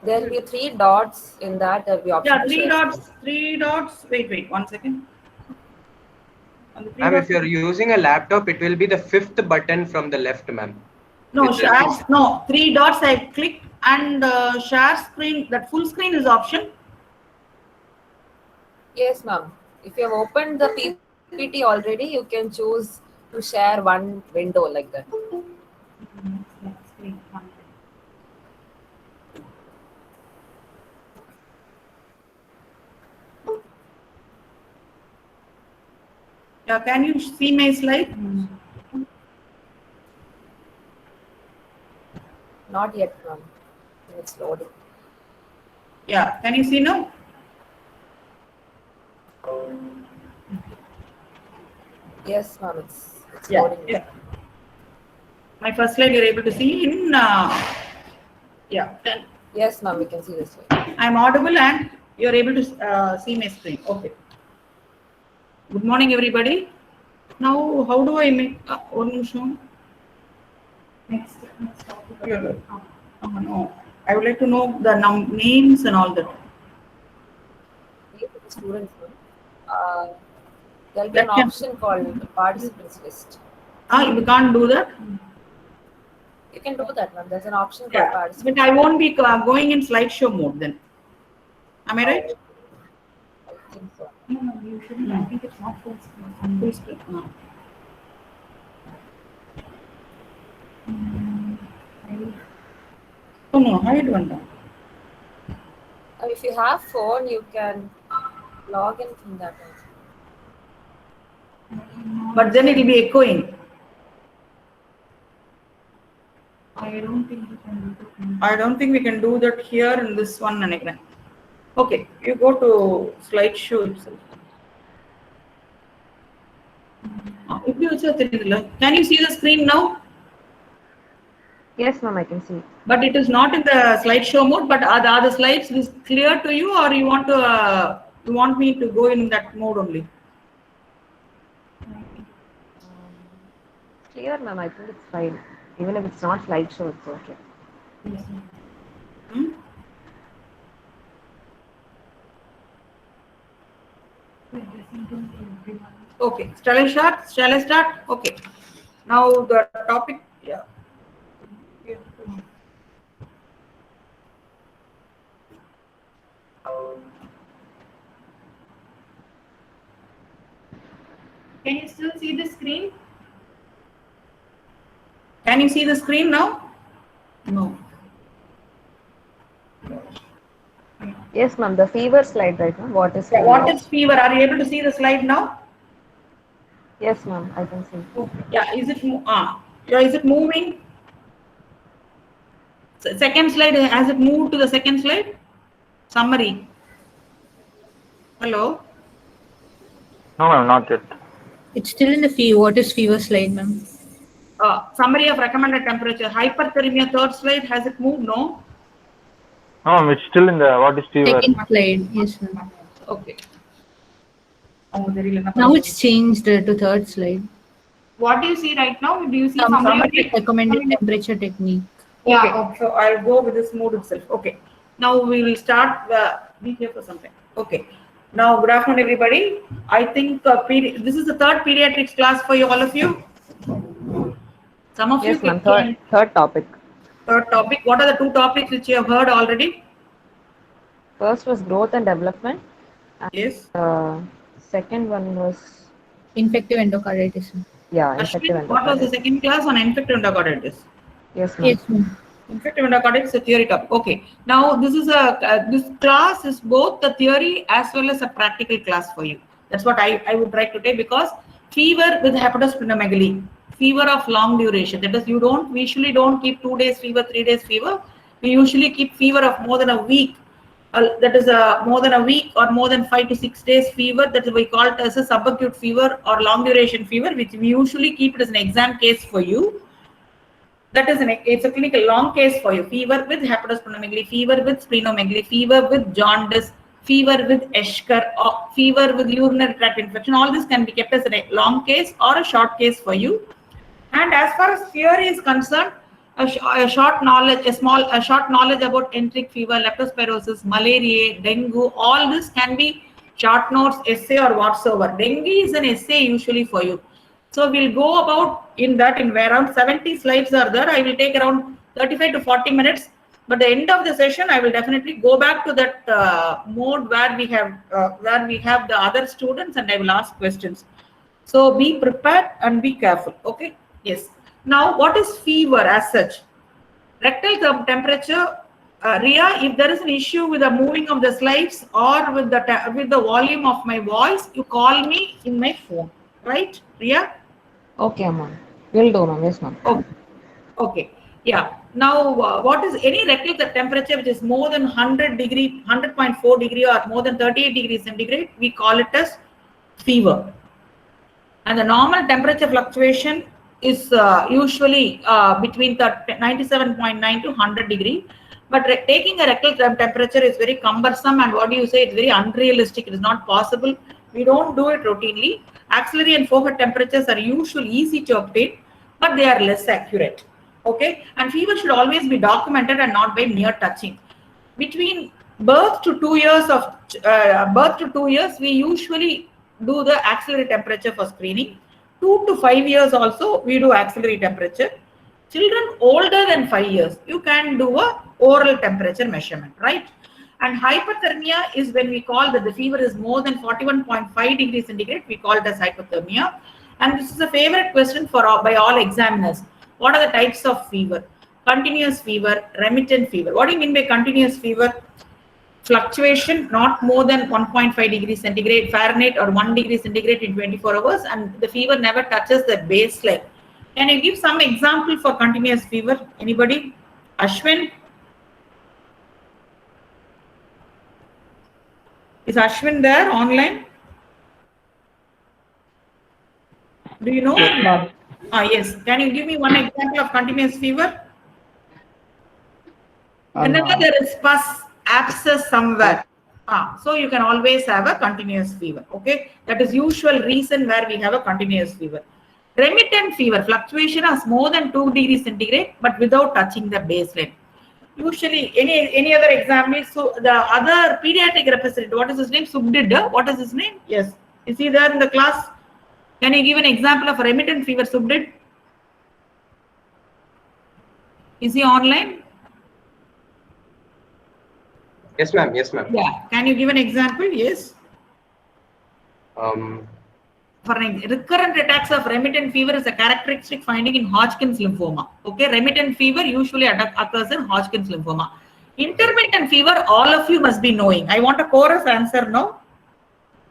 There will be 3 dots in that. There will be option Yeah, to three share dots. screen. 3 dots. Wait, 1 second. On the three Ma'am, if dots. you're using a laptop, it will be the 5th button from the left, ma'am. No, With the shares. No, 3 dots. I click and share screen. That full screen is option. Yes, ma'am. If you have opened the PPT already, you can choose to share one window like that. Yeah, can you see my slide? Not yet, ma'am. It's loading. Yeah, can you see now? Yes, ma'am. It's Yeah, loading. yeah. My first slide you're able to see in yeah. Yes, ma'am. We can see this way. I'm audible and you're able to see my screen. Okay. Good morning, everybody. Now, how do I make one nimsham? Next topic. No. I would like to know the names and all that. Here for the students, ma'am. There'll be That an can- option called participants list. You can't do that? You can do that, ma'am. There's an option called Yeah. participants. But I won't be going in slideshow mode then. Am I right? I think so. No, you shouldn't. I think it's not full screen. Full screen. No. Oh no, hide one down. If you have phone, you can log in from that also. But then it will be echoing. I don't think we can do that here in this one. Okay, you go to slideshow itself. Can you see the screen now? Yes, ma'am, I can see. But it is not in the slideshow mode. But are the slides is clear to you, or you want me to go in that mode only? Clear, ma'am. I think it's fine. Even if it's not slideshow, it's okay. Yes, Okay, shall I start? Okay. Now the topic, yeah. Can you still see the screen? Can you see the screen now? No. Yes, ma'am. The fever slide, right, ma'am? What is fever? What is fever? Are you able to see the slide now? Yes, ma'am. I can see. Yeah. Is it moving? Second slide. Has it moved to the second slide? Summary. Hello. No, ma'am, not yet. It's still in the fever. What is fever slide, ma'am? Summary of recommended temperature. Hyperthermia, third slide. Has it moved? No. No, ma'am, it's still in the what is fever. Second slide. Yes, ma'am. Okay. Now it's changed to third slide. What do you see right now? Do you see Summary recommended temperature technique. Yeah. Okay. So I'll go with this mode itself. Okay. Now we will start. Be here for something. Okay. Now, good afternoon, everybody. I think this is the third pediatrics class for all of you. Some of Yes, you. ma'am. Third topic. Third topic. What are the two topics which you have heard already? First was growth and development. Yes. Second one was Infective endocarditis. infective Ashwin, what was the second class on infective endocarditis? Yes, ma'am. Yes, ma'am. Infective endocarditis is a theory topic. Okay. Now this is this class is both the theory as well as a practical class for you. That's what I would like to take, because fever with hepatosplenomegaly, fever of long duration. That is, we usually don't keep 2 days fever, 3 days fever. We usually keep fever of more than a week. That is more than a week or more than 5 to 6 days fever. That is, we call it as a subacute fever or long duration fever, which we usually keep it as an exam case for you. That is it's a clinical long case for you. Fever with hepatosplenomegaly, fever with splenomegaly, fever with jaundice, fever with Escher, or fever with urinary tract infection. All this can be kept as a long case or a short case for you. And as far as theory is concerned, a short knowledge, a short knowledge about enteric fever, leptospirosis, malaria, dengue. All this can be short notes, essay, or whatsoever. Dengue is an essay usually for you. So we'll go about in that in where around 70 slides are there. I will take around 35 to 40 minutes. But the end of the session, I will definitely go back to that mode where we have the other students and I will ask questions. So be prepared and be careful. Okay. Yes. Now, what is fever as such? Rectal temperature. Ria, if there is an issue with the moving of the slides or with the volume of my voice, you call me in my phone. Right, Ria? Okay, ma'am. Will do, ma'am. Yes, ma'am. Okay. Okay. Yeah. Now, what is any rectal temperature which is more than 100 degree, 100.4 degree or more than 38 degrees centigrade, we call it as fever. And the normal temperature fluctuation is usually between 97.9 to 100 degree. But taking a rectal temperature is very cumbersome and what do you say? It's very unrealistic. It is not possible. We don't do it routinely. Axillary and forehead temperatures are usually easy to obtain, but they are less accurate. Okay, and fever should always be documented and not by mere touching. Between birth to 2 years, we usually do the axillary temperature for screening. 2 to 5 years also we do axillary temperature. Children older than 5 years, you can do a oral temperature measurement, right? And hypothermia is when we call that the fever is more than 41.5 degrees centigrade. We call it as hypothermia. And this is a favorite question by all examiners. What are the types of fever? Continuous fever, remittent fever. What do you mean by continuous fever? Fluctuation not more than 1.5 degrees centigrade Fahrenheit or 1 degree centigrade in 24 hours and the fever never touches the baseline. Can you give some example for continuous fever? Anybody? Ashwin? Is Ashwin there online? Do you know? Yes. Can you give me one example of continuous fever? Whenever there is pus, abscess somewhere, so you can always have a continuous fever. Okay, that is usual reason where we have a continuous fever. Remittent fever, fluctuation is more than 2 degrees centigrade, but without touching the baseline. Usually, any other example? So the other pediatric representative, what is his name? Subdid. What is his name? Yes, is he there in the class? Can you give an example of a remittent fever, Subdid? Is he online? Yes, ma'am. Yes, ma'am. Yeah. Can you give an example? Yes. For recurrent attacks of remittent fever is a characteristic finding in Hodgkin's lymphoma. Okay, remittent fever usually occurs in Hodgkin's lymphoma. Intermittent fever, all of you must be knowing. I want a chorus answer now.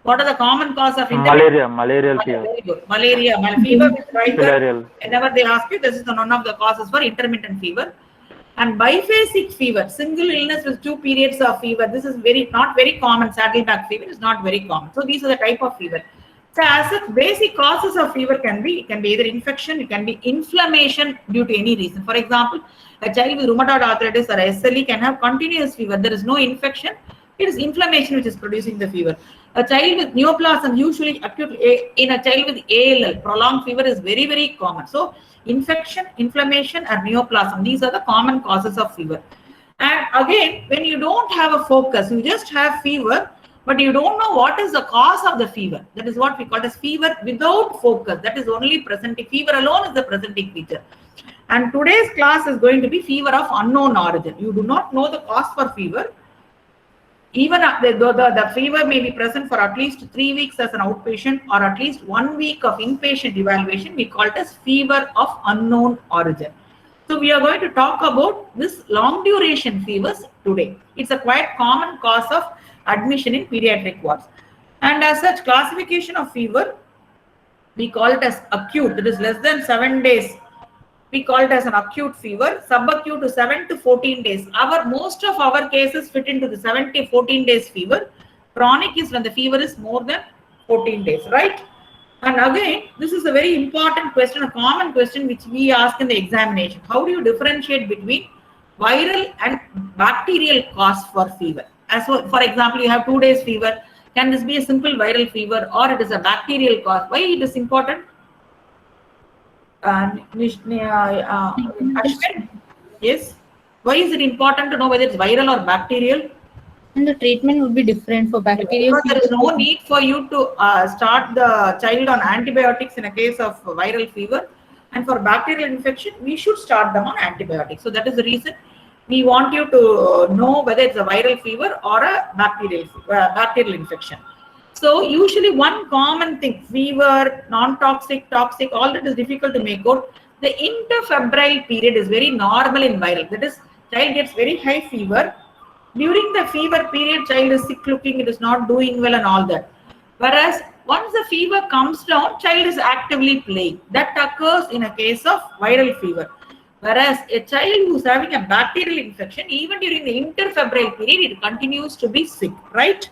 What are the common cause of malaria? Malarial fever. Very good. Malaria, fever with Filarial. Whenever they ask you, this is one of the causes for intermittent fever. And biphasic fever, single illness with 2 periods of fever. This is not very common. Saddleback fever is not very common. So these are the type of fever. So as such, basic causes of fever can be either infection, it can be inflammation due to any reason. For example, a child with rheumatoid arthritis or SLE can have continuous fever. There is no infection. It is inflammation which is producing the fever. A child with neoplasm, usually acute in a child with ALL, prolonged fever is very, very common. So infection, inflammation, and neoplasm, these are the common causes of fever. And again, when you don't have a focus, you just have fever, but you don't know what is the cause of the fever. That is what we call as fever without focus. That is only presenting. Fever alone is the presenting feature. And today's class is going to be fever of unknown origin. You do not know the cause for fever. Even the fever may be present for at least 3 weeks as an outpatient or at least 1 week of inpatient evaluation. We call it as fever of unknown origin. So we are going to talk about this long duration fevers today. It's a quite common cause of admission in pediatric wards. And as such, classification of fever, we call it as acute, that is less than 7 days. We call it as an acute fever, subacute to 7 to 14 days. Most of our cases fit into the 7 to 14 days fever. Chronic is when the fever is more than 14 days, right? And again, this is a very important question, a common question which we ask in the examination. How do you differentiate between viral and bacterial cause for fever? As for example, you have 2 days fever. Can this be a simple viral fever or it is a bacterial cause? Why it is important? Ashwin, yes. Why is it important to know whether it's viral or bacterial? And the treatment would be different for bacterial Because there is fever. no need for you to start the child on antibiotics in a case of viral fever. And for bacterial infection, we should start them on antibiotics. So that is the reason we want you to know whether it's a viral fever or a bacterial infection. So usually one common thing, fever, non-toxic, toxic, all that is difficult to make out. The interfebrile period is very normal in viral. That is, child gets very high fever. During the fever period, child is sick looking, it is not doing well and all that. Whereas once the fever comes down, child is actively playing. That occurs in a case of viral fever. Whereas a child who is having a bacterial infection, even during the interfebrile period, it continues to be sick, right?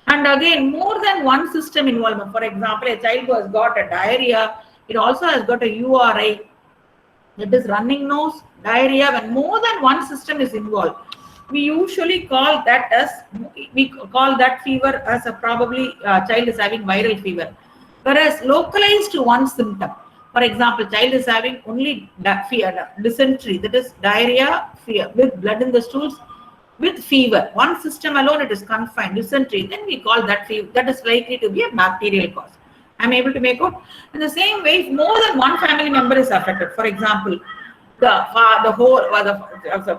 And again, more than one system involvement. For example, a child who has got a diarrhea, it also has got a URI, that is running nose, diarrhea. When more than one system is involved, we usually call that fever as a probably child is having viral fever. Whereas localized to one symptom, for example, child is having only dysentery, that is diarrhea, with blood in the stools, with fever. One system alone, it is confined, dysentery. Then we call that fever. That is likely to be a bacterial cause. I'm able to make out. In the same way, if more than one family member is affected, for example, the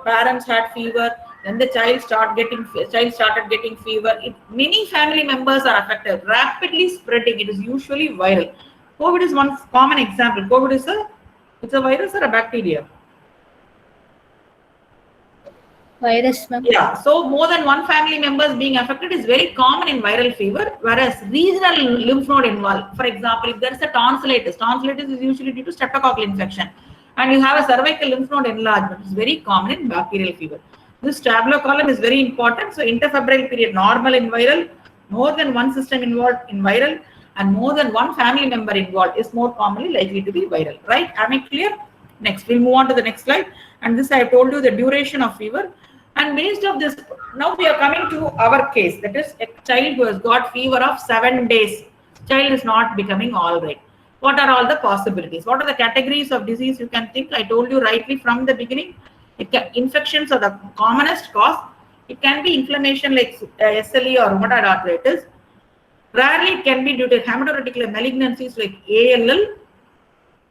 parents had fever, then the child started getting fever. Many family members are affected, rapidly spreading. It is usually viral. COVID is one common example. COVID is it's a virus or a bacteria? Virus, ma'am. Yeah, so more than one family members being affected is very common in viral fever, whereas regional lymph node involved. For example, if there is a tonsillitis is usually due to streptococcal infection, and you have a cervical lymph node enlargement, it's very common in bacterial fever. This tabular column is very important. So interfebrile period normal in viral, more than one system involved in viral, and more than one family member involved is more commonly likely to be viral, right? Am I clear? Next, we'll move on to the next slide. And this I have told you the duration of fever. And based on this, now we are coming to our case. That is a child who has got fever of 7 days. Child is not becoming all right. What are all the possibilities? What are the categories of disease you can think? I told you rightly from the beginning. Infections are the commonest cause. It can be inflammation like SLE or rheumatoid arthritis. Rarely it can be due to hematoreticular malignancies like ALL.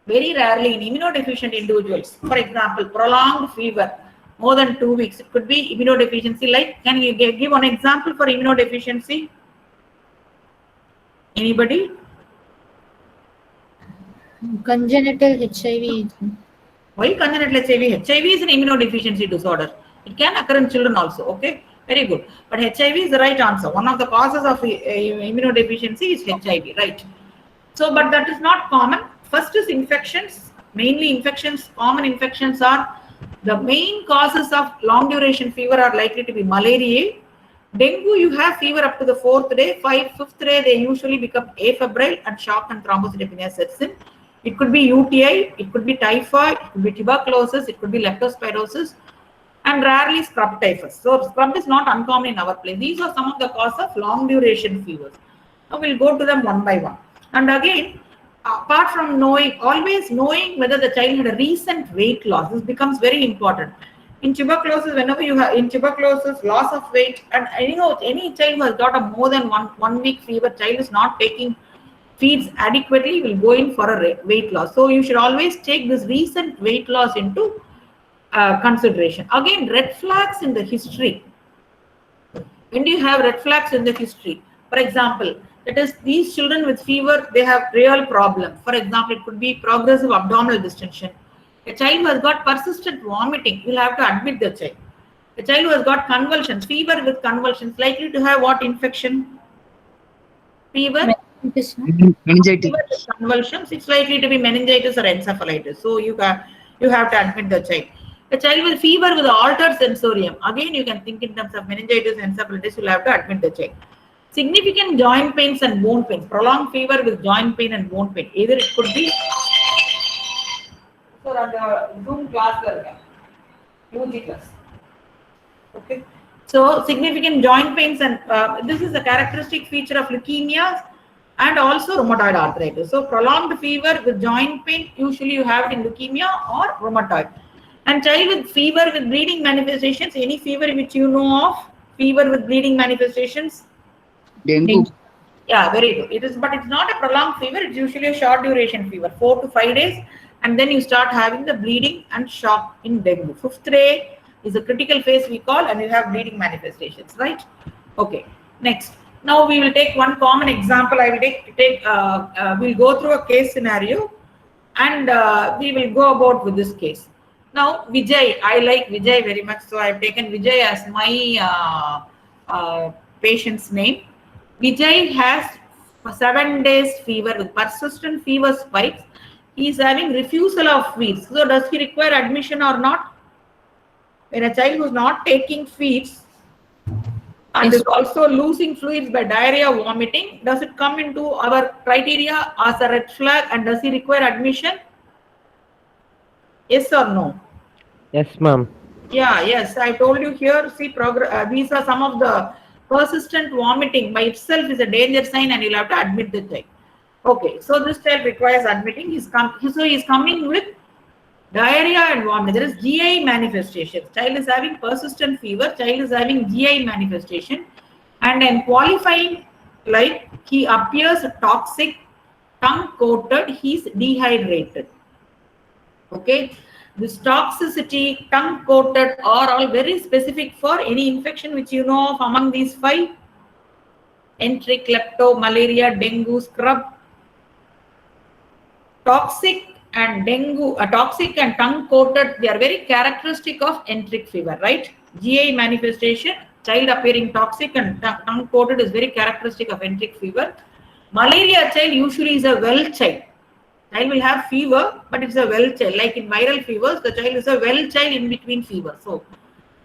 Very rarely in immunodeficient individuals. For example, prolonged fever, more than 2 weeks. It could be immunodeficiency. Like, can you give one example for immunodeficiency? Anybody? Congenital HIV. Why congenital HIV? HIV is an immunodeficiency disorder. It can occur in children also. Okay, very good. But HIV is the right answer. One of the causes of immunodeficiency is HIV, right? So, but that is not common. First is infections. Mainly infections. Common infections are the main causes of long duration fever are likely to be malaria. Dengue, you have fever up to the 4th day. 5th day, they usually become afebrile and shock and thrombocytopenia sets in. It could be UTI, it could be typhoid, it could be tuberculosis, it could be leptospirosis, and rarely scrub typhus. So scrub is not uncommon in our place. These are some of the causes of long duration fevers. Now we'll go to them one by one. And again, apart from always knowing whether the child had a recent weight loss, this becomes very important. In tuberculosis, whenever you have loss of weight, and any child who has got a more than one week fever, child is not taking feeds adequately, will go in for a weight loss. So you should always take this recent weight loss into consideration. Again, red flags in the history. When do you have red flags in the history? For example, that is, these children with fever, they have real problem. For example, it could be progressive abdominal distension. A child who has got persistent vomiting, you'll have to admit the child. A child who has got convulsions, fever with convulsions, likely to have what infection? Fever? Meningitis. Fever with convulsions, it's likely to be meningitis or encephalitis. So you have to admit the child. A child with fever with altered sensorium, again you can think in terms of meningitis, encephalitis, you'll have to admit the child. Significant joint pains and bone pains, prolonged fever with joint pain and bone pain. Either it could be Zoom class, UG class. Okay. So significant joint pains and this is a characteristic feature of leukemias. and also rheumatoid arthritis. So prolonged fever with joint pain, usually you have it in leukemia or rheumatoid. And child with fever with bleeding manifestations, any fever which you know of, fever with bleeding manifestations? Dengue. Yeah, very good. It is, but it's not a prolonged fever. It's usually a short duration fever, 4 to 5 days, and then you start having the bleeding and shock in dengue. Fifth day is a critical phase we call, and you have bleeding manifestations, right? Okay. Next. Now we will take one common example. I will we'll go through a case scenario, and we will go about with this case. Now Vijay, I like Vijay very much, so I have taken Vijay as my patient's name. Vijay has 7 days fever with persistent fever spikes. He is having refusal of feeds. So does he require admission or not? When a child who is not taking feeds and is also losing fluids by diarrhea, vomiting, does it come into our criteria as a red flag, and does he require admission? Yes or no? Yes, ma'am. Yeah, yes. I told you here, see, these are some of the persistent vomiting by itself is a danger sign, and you'll have to admit the child. Okay, so this child requires admitting. He's coming with diarrhea and vomiting. There is GI manifestations. Child is having persistent fever. Child is having GI manifestation, and I'm qualifying like he appears toxic, tongue coated. He's dehydrated. Okay. This toxicity, tongue coated are all very specific for any infection which you know of among these 5. Enteric, klepto, malaria, dengue, scrub. Toxic and dengue, toxic and tongue coated, they are very characteristic of enteric fever, right? GI manifestation, child appearing toxic and tongue coated is very characteristic of enteric fever. Malaria child usually is a well child. Child will have fever, but it's a well child. Like in viral fevers, the child is a well child in between fever. So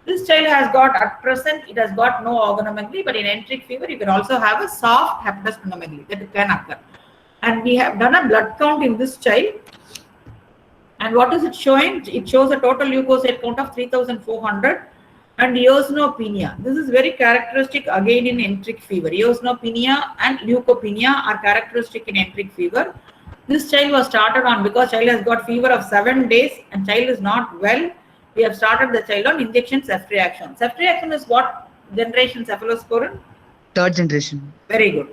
this child has got, at present, it has got no organomegaly, but in enteric fever, you can also have a soft hepatosplenomegaly that can occur. And we have done a blood count in this child. And what is it showing? It shows a total leukocyte count of 3,400 and eosinopenia. This is very characteristic again in enteric fever. Eosinopenia and leukopenia are characteristic in enteric fever. This child was started on because child has got fever of 7 days and child is not well. We have started the child on injection ceftriaxone. Ceftriaxone is what generation cephalosporin? 3rd generation. Very good.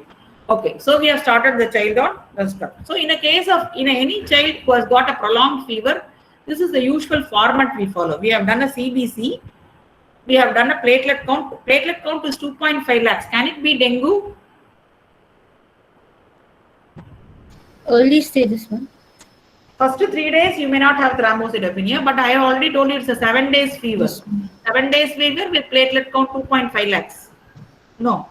Okay, so we have started the child on the stuff. So in a case of any child who has got a prolonged fever, this is the usual format we follow. We have done a CBC. We have done a platelet count. Platelet count is 2.5 lakhs. Can it be dengue? Early stages, ma'am. First 3 days you may not have thrombocytopenia, but I have already told you it's a 7 days fever. 7 days fever with platelet count 2.5 lakhs. No.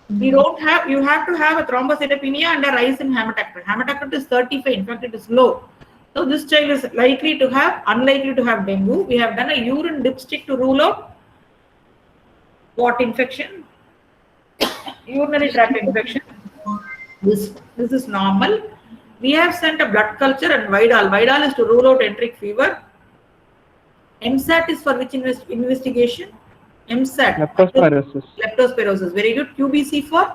You don't have, you have to have a thrombocytopenia and a rise in hematocrit. Hematocrit is 35, in fact it is low. So this child is unlikely to have dengue. We have done a urine dipstick to rule out what infection? Urinary tract infection. This is normal. We have sent a blood culture and Vidal. Vidal is to rule out enteric fever. MSAT is for which investigation? MSAT. Leptospirosis. Leptospirosis. Very good. QBC for?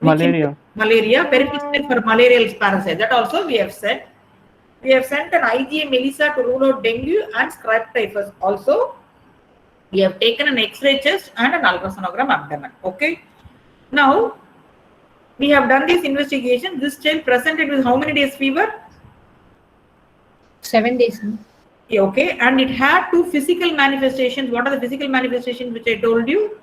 Malaria. Malaria. Periphyseal for malarial parasite. That also we have said. We have sent an IgA Melissa to rule out dengue and strep typhus. Also, we have taken an X-ray chest and an ultrasonogram abdomen. Okay. Now, we have done this investigation. This child presented with how many days fever? 7 days, ma'am. Okay, and it had 2 physical manifestations. What are the physical manifestations which I told you?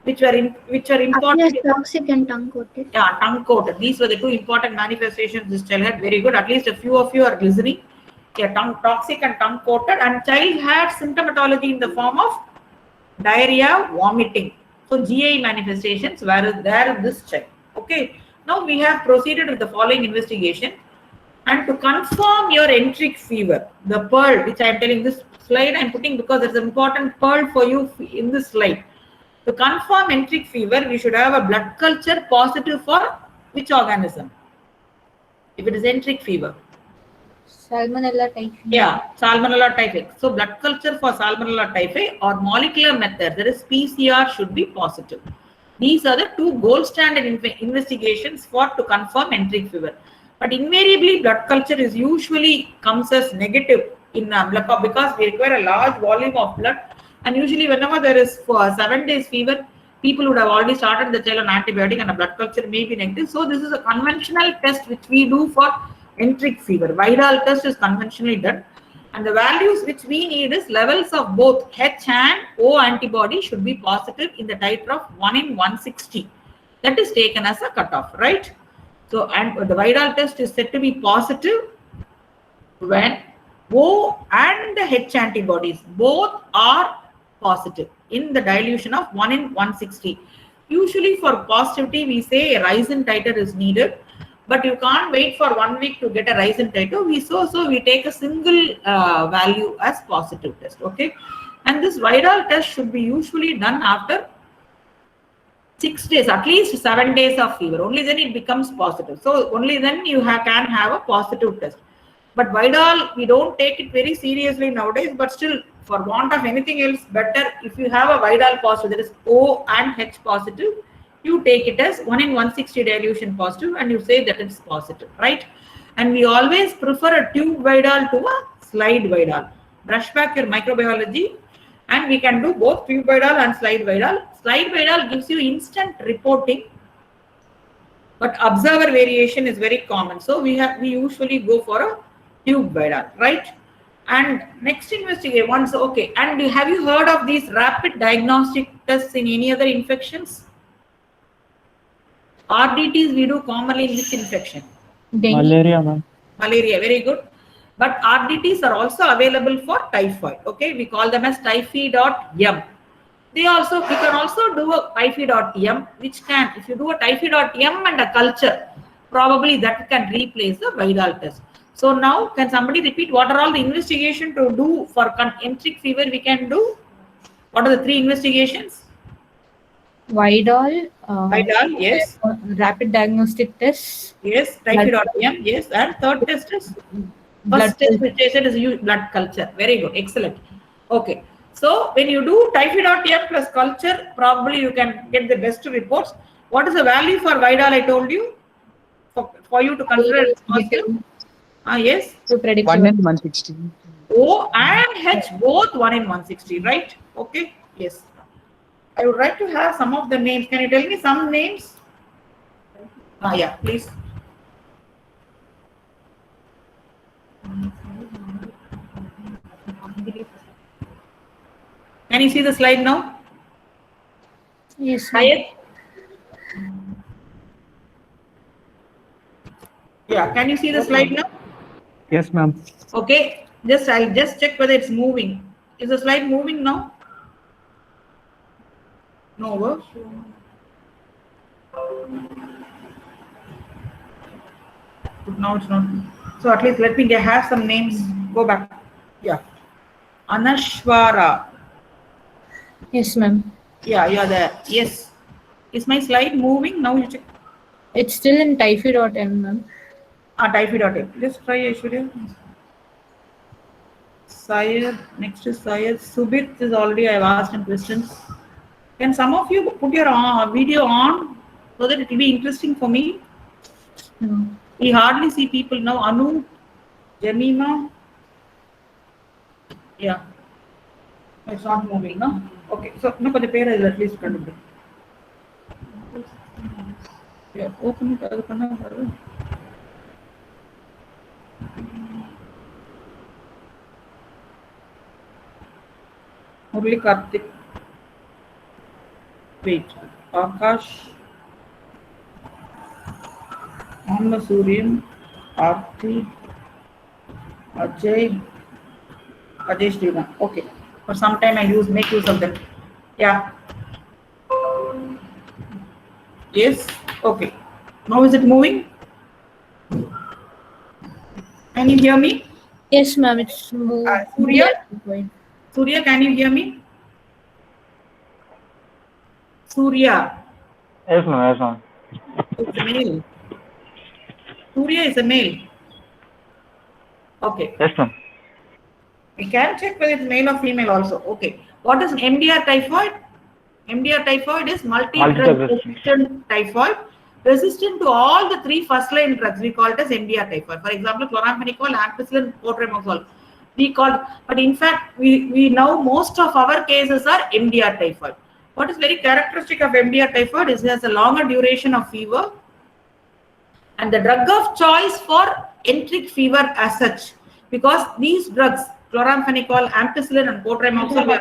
Which are important? Yes, toxic and tongue coated. Yeah, tongue coated. These were the 2 important manifestations this child had. Very good. At least a few of you are listening. Yeah, toxic and tongue coated, and child had symptomatology in the form of diarrhea, vomiting. So GI manifestations were there in this child. Okay. Now we have proceeded with the following investigation. And to confirm your enteric fever, the pearl which I am telling this slide I am putting because there is an important pearl for you in this slide. To confirm enteric fever, we should have a blood culture positive for which organism? If it is enteric fever. Salmonella typhi. Yeah, Salmonella typhi. So blood culture for Salmonella typhi or molecular method, that is PCR, should be positive. These are the two gold standard investigations for to confirm enteric fever. But invariably, blood culture is usually comes as negative in because we require a large volume of blood, and usually whenever there is for 7 days fever, people would have already started the child on antibiotic and a blood culture may be negative. So this is a conventional test which we do for enteric fever. Vidal test is conventionally done, and the values which we need is levels of both H and O antibody should be positive in the titer of 1 in 160. That is taken as a cutoff, right? So, and the Vidal test is said to be positive when O and the H antibodies both are positive in the dilution of 1 in 160. Usually for positivity, we say a rise in titer is needed, but you can't wait for 1 week to get a rise in titer. We take a single value as positive test, okay? And this Vidal test should be usually done after 6 days, at least 7 days of fever. Only then it becomes positive. So only then you can have a positive test. But Vidal, we don't take it very seriously nowadays, but still, for want of anything else, better if you have a Vidal positive, that is O and H positive, you take it as 1 in 160 dilution positive and you say that it's positive, right? And we always prefer a tube Vidal to a slide Vidal. Brush back your microbiology, and we can do both tube Vidal and slide Vidal. Slide Vidal gives you instant reporting, but observer variation is very common. So we usually go for a tube Vidal, right? And next investigate once, okay. And have you heard of these rapid diagnostic tests in any other infections? RDTs we do commonly in which infection? Dengue. Malaria, ma'am. Malaria, very good. But RDTs are also available for typhoid. Okay, we call them as typhi.m. We can also do a typhi.m, which can, if you do a typhi.m and a culture, probably that can replace the Vidal test. So now, can somebody repeat what are all the investigation to do for enteric fever we can do? What are the 3 investigations? Vidal. Vidal, yes. Rapid diagnostic tests. Yes, typhi.m, yes. And third test is? First test which I said is blood culture. Very good, excellent. Okay. So when you do typhi.m plus culture, probably you can get the best reports. What is the value for Vidal I told you? For you to consider it positive? Yes. To predict 1 in 160. O and H both 1 in 160, right? Okay. Yes. I would like to have some of the names. Can you tell me some names? Yeah, please. Can you see the slide now? Yes. Syed? Yeah, can you see the slide now? Yes, ma'am. Okay, I'll just check whether it's moving. Is the slide moving now? No. Now it's not. So at least let me have some names. Go back. Yeah. Anashwara. Yes, ma'am. Yeah, you're there. Yes. Is my slide moving? Now you check. It's still in typhi.m, ma'am. Typhi.m. Just try Aishwarya. Syed. Next is Syed. Subit is already, I've asked him questions. Can some of you put your video on so that it will be interesting for me? No. We hardly see people now. Anu, Jemima. Yeah. It's not moving, no? Okay. So, no, for the pair is at least going to be. Yeah, open it. Murli Karthik. Wait. Akash. Amma Suryan. Aarti. Ajay. Ajay Sriram. Okay. For some time I make use of them. Yeah. Yes. Okay. Now is it moving? Can you hear me? Yes, ma'am. It's moving. Surya, can you hear me? Surya. Yes, ma'am. Yes, ma'am. It's a male. Surya is a male. Okay. Yes, ma'am. We can check whether it's male or female also. Okay. What is MDR typhoid? MDR typhoid is multi-drug Multi-drug resistant typhoid, resistant to all the 3 first-line drugs. We call it as MDR typhoid. For example, chloramphenicol, ampicillin, cotrimoxazole. We call, but in fact, we know most of our cases are MDR typhoid. What is very characteristic of MDR typhoid is it has a longer duration of fever, and the drug of choice for enteric fever as such, because these drugs, chloramphenicol, ampicillin, and cotrimoxazole,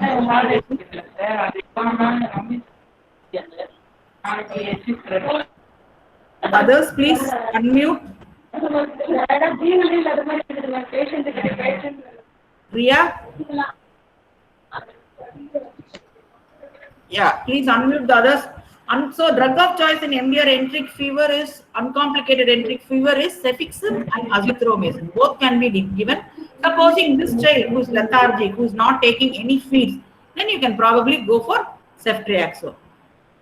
others, please unmute. Ria? Yeah, please unmute the others. And so, drug of choice in MDR enteric fever is uncomplicated enteric fever is cefixime and azithromycin. Both can be given. Supposing this child who is lethargic, who is not taking any feeds, then you can probably go for ceftriaxone.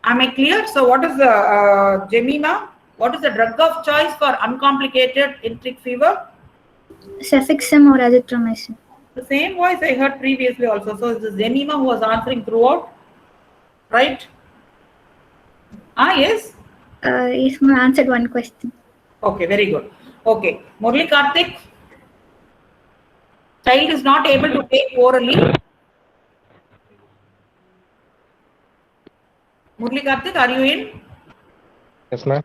Am I clear? So, what is the Jemima? What is the drug of choice for uncomplicated enteric fever? Cefixime or azithromycin. The same voice I heard previously also. So, this is Jemima who was answering throughout, right? Yes. Yes, I answered one question. Okay, very good. Okay, Murli Karthik. Child is not able to take orally. Murli Karthik, are you in? Yes, ma'am.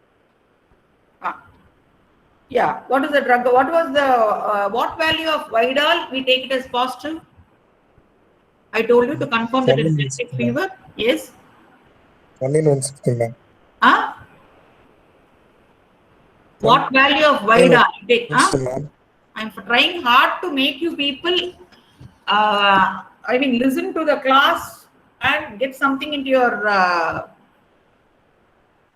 Yeah. What is the drug? What was the what value of Vidal? We take it as positive. I told you to confirm that it's enteric fever. Yes. 1 in 160, ma'am. What value of Vidal? Take, Yes, ma'am. I'm trying hard to make you people, listen to the class and get something into your.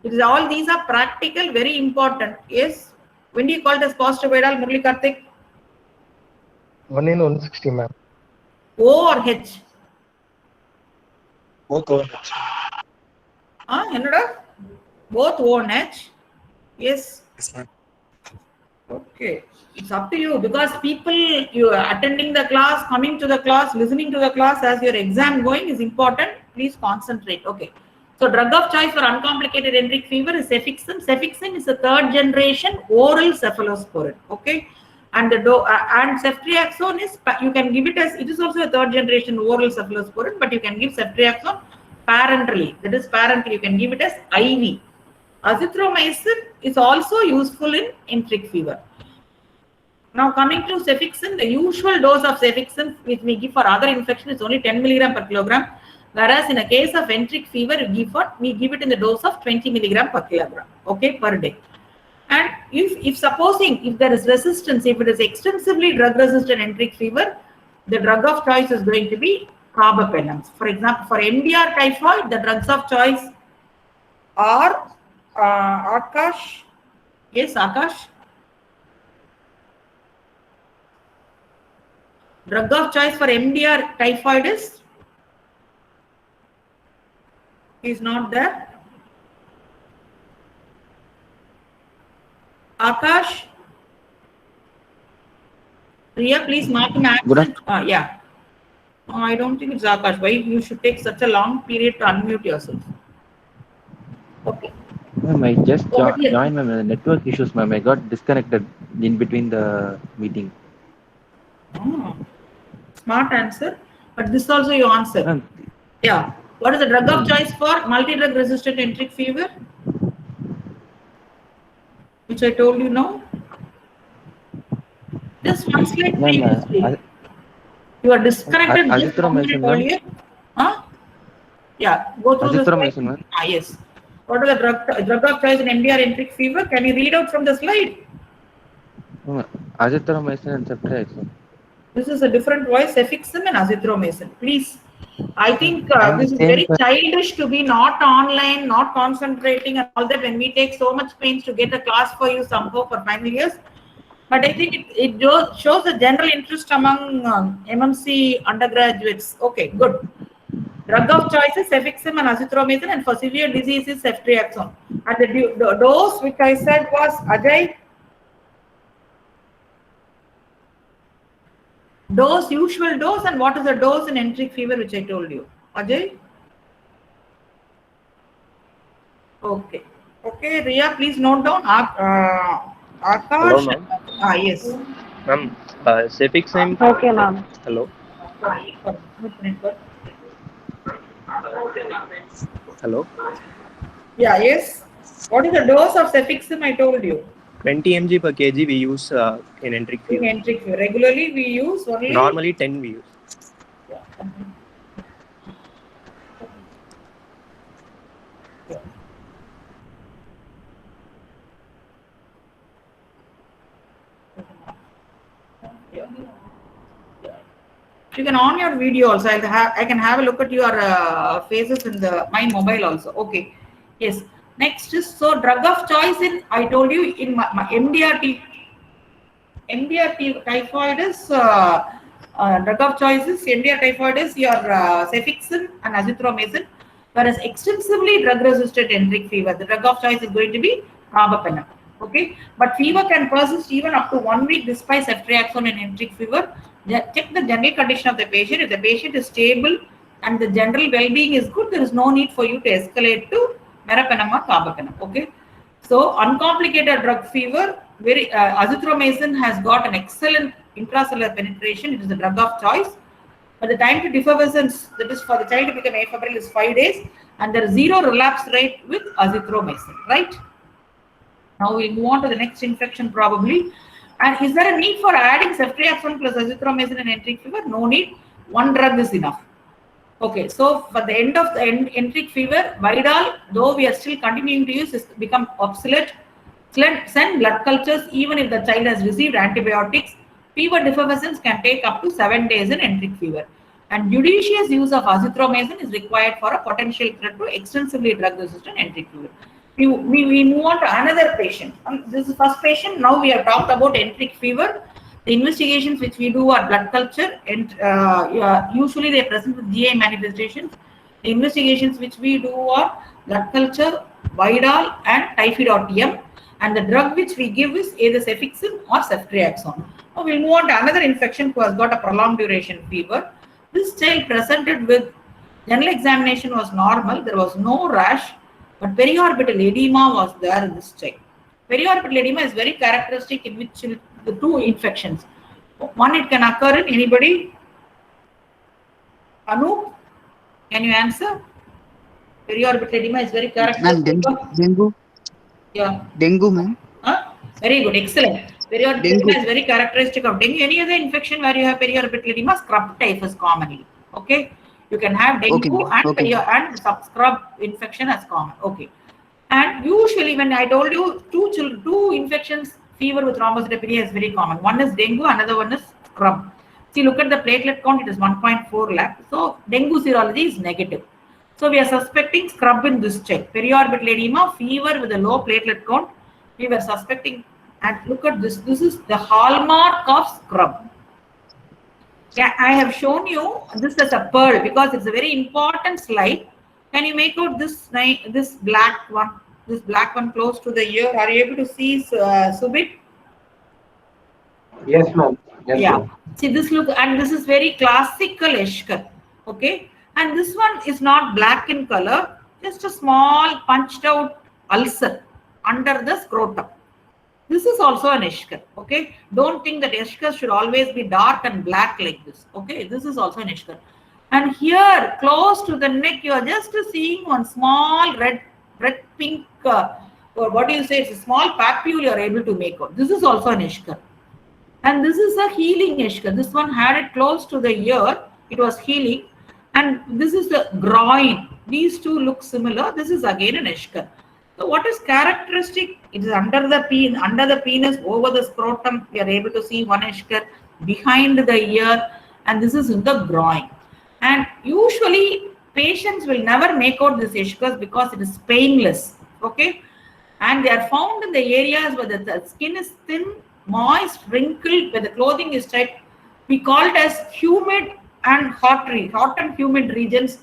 Because all these are practical, very important. Yes. When do you call it as positive Vidal, Murli Karthik? 1 in 160, ma'am. O or H? Both are. Both O and H. Yes. Yes, ma'am. Okay. It's up to you because people, you are attending the class, coming to the class, listening to the class as your exam going is important. Please concentrate. Okay. So, drug of choice for uncomplicated enteric fever is cefixime. Cefixime is a 3rd generation oral cephalosporin. Okay. And the and ceftriaxone is, you can give it as, it is also a 3rd generation oral cephalosporin, but you can give ceftriaxone parenterally. That is parenterally, you can give it as IV. Azithromycin is also useful in enteric fever. Now coming to cefixime, the usual dose of cefixime which we give for other infection is only 10 milligram per kilogram, whereas in a case of enteric fever, we give it in the dose of 20 milligram per kilogram, okay, per day. And if supposing if there is resistance, if it is extensively drug resistant enteric fever, the drug of choice is going to be carbapenems. For example, for MDR typhoid, the drugs of choice are Akash. Yes, Akash. Drug of choice for MDR typhoid is not there. Akash. Priya, please mark an absent. Yeah. I don't think it's Akash. Why you should take such a long period to unmute yourself? Okay. Ma'am, I just joined, ma'am. Network issues, ma'am. I got disconnected in between the meeting. Oh, smart answer. But this also you answer. Yeah. What is the drug of choice for multi-drug resistant enteric fever? Which I told you now. Just one slide previously. You are disconnected. Azithromycin. Yeah. Go through Azithromycin. Yes. What are the drug of choice in MDR enteric fever? Can you read out from the slide? Azithromycin and ceftriaxone. This is a different voice, cefixime and azithromycin. Please, I think this is very childish to be not online, not concentrating and all that when we take so much pains to get a class for you somehow for final years. But I think it shows a general interest among MMC undergraduates. Okay, good. Drug of choice is cefixime and azithromycin, and for severe disease is ceftriaxone. And the dose which I said was Ajay. Dose, usual dose, and what is the dose in enteric fever which I told you? Ajay? Okay. Okay, Ria, please note down. Akash. Hello, ma'am. Yes. Ma'am, cefixime. Okay, ma'am. Hello. Hello. Yeah, yes. What is the dose of cefixime? I told you. 20 mg per kg we use in enteric In fever. enteric fever. Regularly we use only. Normally 10 we use. Yeah. You can on your video also. I can have a look at your faces in my mobile also. Okay. Yes. Next is so drug of choice in I told you in my MDR typhoid is drug of choice is MDR typhoid is your cefixime and azithromycin, whereas extensively drug resistant enteric fever the drug of choice is going to be carbapenem. Okay, but fever can persist even up to 1 week despite ceftriaxone and enteric fever. Check the general condition of the patient. If the patient is stable and the general well-being is good, there is no need for you to escalate to meropenem or carbapenem. Okay, so uncomplicated drug fever, azithromycin has got an excellent intracellular penetration. It is the drug of choice. But the time to defervescence, that is for the child to become afebrile, is 5 days, and there is 0 relapse rate with azithromycin. Right? Now we'll move on to the next infection probably. And is there a need for adding ceftriaxone plus azithromycin in enteric fever? No need. One drug is enough. Okay, so for the end of the enteric fever, Vidal, though we are still continuing to use, is become obsolete. Send blood cultures even if the child has received antibiotics. Fever defervescence can take up to 7 days in enteric fever. And judicious use of azithromycin is required for a potential threat to extensively drug-resistant enteric fever. We move on to another patient. This is the first patient. Now we have talked about enteric fever. The investigations which we do are blood culture, and usually they present with GI manifestations. The investigations which we do are blood culture, Vidal, and typhoid-TM. And the drug which we give is either cefixime or ceftriaxone. Now we'll move on to another infection who has got a prolonged duration fever. This child presented with general examination was normal. There was no rash, but periorbital edema was there in this child. Periorbital edema is very characteristic in which the 2 infections. One, it can occur in anybody. Anu, can you answer? Periorbital edema is very characteristic. Dengue. Yeah. Dengue, ma'am. Very good, excellent. Periorbital edema is very characteristic of dengue. Any other infection where you have periorbital edema, scrub typhus commonly. Okay, you can have dengue and scrub infection as common. Okay, and usually when I told you 2 infections, fever with thrombocytopenia is very common. One is dengue, another one is scrub. See, look at the platelet count; it is 1.4 lakh. So dengue serology is negative. So we are suspecting scrub in this child. Periorbital edema, fever with a low platelet count. We were suspecting, and look at this. This is the hallmark of scrub. Yeah, I have shown you this as a pearl because it's a very important slide. Can you make out this black one? This black one close to the ear. Are you able to see Subit? Yes, ma'am. Yes, yeah. ma'am. See this look, and this is very classical Eschar. Okay. And this one is not black in color, just a small punched out ulcer under the scrotum. This is also an Eschar. Okay, don't think that Eschar should always be dark and black like this. Okay, this is also an Eschar. And here, close to the neck, you are just seeing one small red pink, or what do you say? It's a small papule you are able to make out. This is also an Eschar. And this is a healing Eschar. This one had it close to the ear. It was healing. And this is the groin. These 2 look similar. This is again an Eschar. So what is characteristic? It is under the penis, over the scrotum. We are able to see one Eschar behind the ear, and this is in the groin. And usually patients will never make out this Eschars because it is painless. Okay, and they are found in the areas where the skin is thin, moist, wrinkled, where the clothing is tight. We call it as humid and hot and humid regions,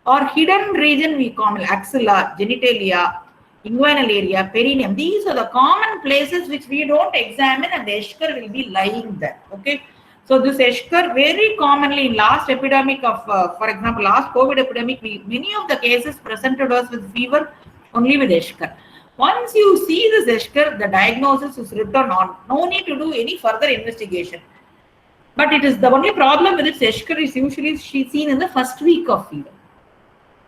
or hidden region we call axilla, genitalia, inguinal area, perineum. These are the common places which we don't examine, and the Eschar will be lying there. Okay, so this Eschar very commonly in last epidemic of, for example, last COVID epidemic, many of the cases presented us with fever only with Eschar. Once you see this Eschar, the diagnosis is written on. No need to do any further investigation. But it is the only problem with its Eschar is usually seen in the first week of fever.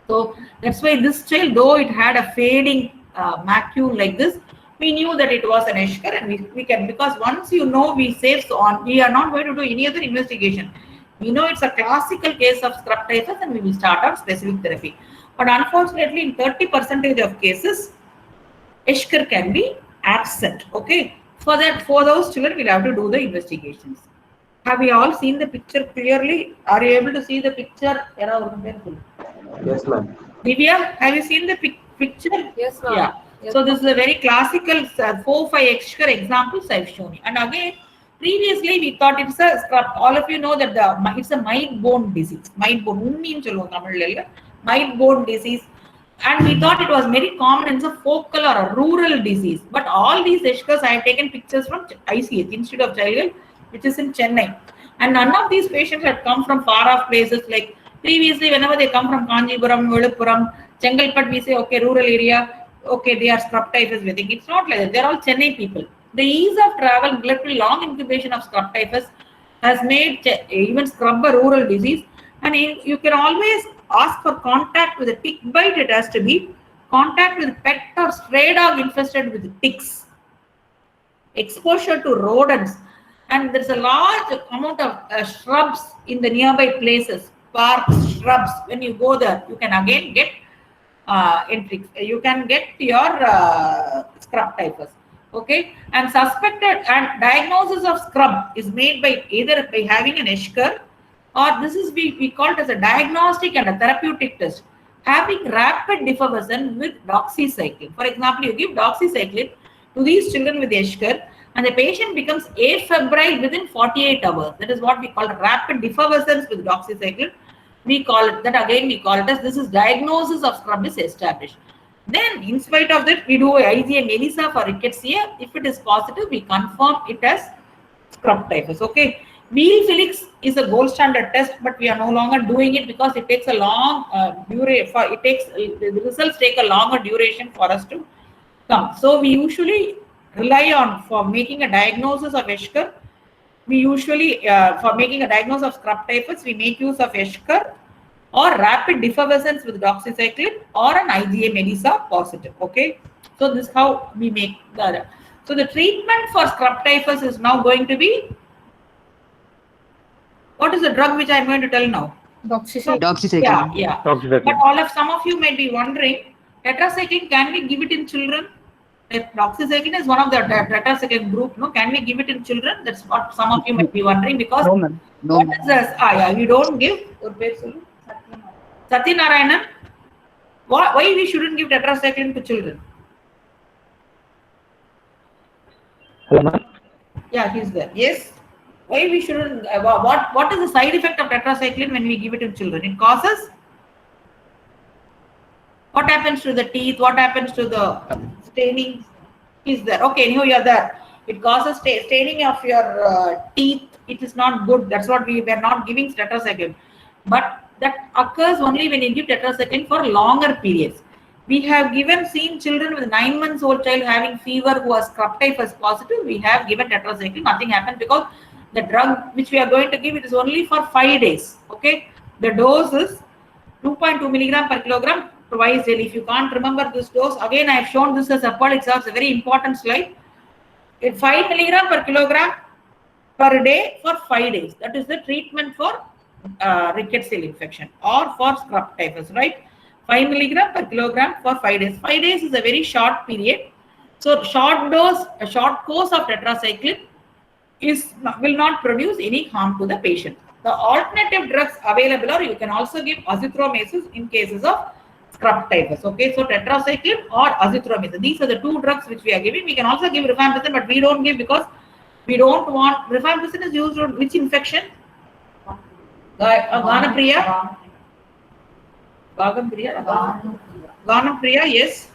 So that's why this child, though it had a fading macule like this, we knew that it was an Eschar, and we can, because once you know, we save on. We are not going to do any other investigation. We know it's a classical case of scrub typhus, and we will start our specific therapy. But unfortunately, in 30% of cases, Eschar can be absent. Okay, for those children, we'll have to do the investigations. Have you all seen the picture clearly? Are you able to see the picture? Yes, ma'am. Divya, have you seen the picture? Yes, ma'am. Yeah. Yes, So this is a very classical 4-5 Eschar examples I've shown you. And again, previously we thought it's a scrub. All of you know that it's a mite bone disease. Mite bone, mite bone disease. And we thought it was very common as a focal or a rural disease. But all these Eschars, I have taken pictures from ICH, Institute of Child Health, which is in Chennai. And none of these patients had come from far off places. Like previously, whenever they come from Kanjipuram, Veluppuram, Chengalpattu, we say, okay, rural area, okay, they are scrub typhus. We think it's not like that. They're all Chennai people. The ease of travel, little long incubation of scrub typhus has made even scrub a rural disease. And you can always ask for contact with a tick bite. It has to be contact with pet or stray dog infested with ticks, exposure to rodents, and there's a large amount of shrubs in the nearby places, parks, shrubs. When you go there, you can again get you can get your scrub typhus. Okay, and suspected and diagnosis of scrub is made by either by having an Eschar, or this is we call it as a diagnostic and a therapeutic test, having rapid defervescence with doxycycline. For example, you give doxycycline to these children with Eschar, and the patient becomes afebrile within 48 hours. That is what we call rapid defervescence with doxycycline. We call it that, again we call it as this is diagnosis of scrub is established. Then in spite of that, we do IgA melissa for rickettsia. If it is positive, we confirm it as scrub typhus. Okay. Wheel Felix is a gold standard test, but we are no longer doing it because it takes a long duration. The results take a longer duration for us to come. So we usually rely on, for making a diagnosis of Eschar, we usually for making a diagnosis of scrub typhus, we make use of Eschar or rapid defervescence with doxycycline or an IgA melissa positive. Okay, so this is how we make the. So the treatment for scrub typhus is now going to be, what is the drug which I am going to tell now? Doxycycline. Yeah. But some of you might be wondering, tetracycline, can we give it in children? Doxycycline is one of the tetracycline group. No, can we give it in children? That's what some of you might be wondering, because No, ma'am. No, ma'am. You don't give. Satyanarayanan, why we shouldn't give tetracycline to children? Hello, ma'am. Yeah, he's there. Yes. Why we shouldn't? What is the side effect of tetracycline when we give it to children? It causes. What happens to the teeth? What happens to the staining? Is there? Okay, you are there. It causes staining of your teeth. It is not good. That's what we were not giving tetracycline. But that occurs only when you give tetracycline for longer periods. We have seen children with 9 months old child having fever who was scrub typhus positive. We have given tetracycline. Nothing happened because the drug which we are going to give, it is only for 5 days. Okay. The dose is 2.2 milligram per kilogram twice daily. If you can't remember this dose, again I have shown this as a Paul. It's a very important slide. 5 milligram per kilogram per day for 5 days. That is the treatment for rickettsial infection or for scrub typhus, right? 5 milligram per kilogram for 5 days. 5 days is a very short period. So short dose, a short course of tetracycline will not produce any harm to the patient. The alternative drugs available are, you can also give azithromycin in cases of scrub typhus. Okay, so tetracycline or azithromycin. These are the two drugs which we are giving. We can also give rifampicin, but we don't give because we don't want. Rifampicin is used on which infection? Gonorrhea. Gonorrhea, yes.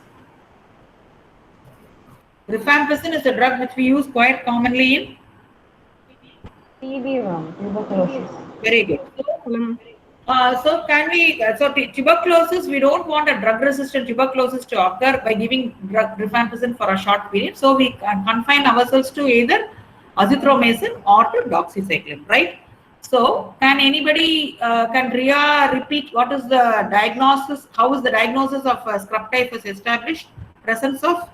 Rifampicin is a drug which we use quite commonly in TB, tuberculosis. Very good. So can we, tuberculosis, we don't want a drug-resistant tuberculosis to occur by giving rifampicin for a short period. So we can confine ourselves to either azithromycin or to doxycycline, right? So can anybody, can Ria repeat what is the diagnosis? How is the diagnosis of scrub typhus established? Presence of?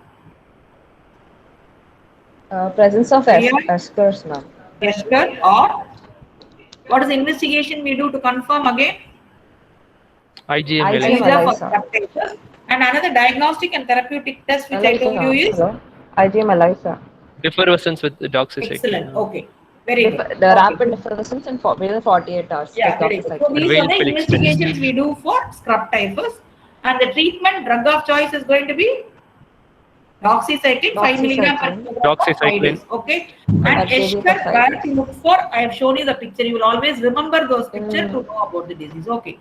Presence of Ria? Eschers, ma'am. Eschers, or what is the investigation we do to confirm again? IgM IgM ELISA for ELISA. scrub typhus. And another diagnostic and therapeutic test which I told you is? Hello? IgM ELISA. Effervescence with the doxycycline. Excellent. Okay. Very good. The rapid effervescence in within 48 hours. Yeah, very good. So these are the investigations we do for scrub typhus. And the treatment drug of choice is going to be doxycycline, 5 milligram per kilogram for 5 days. Okay. And Eschers, where to look for? I have shown you the picture. You will always remember those pictures to know about the disease. Okay.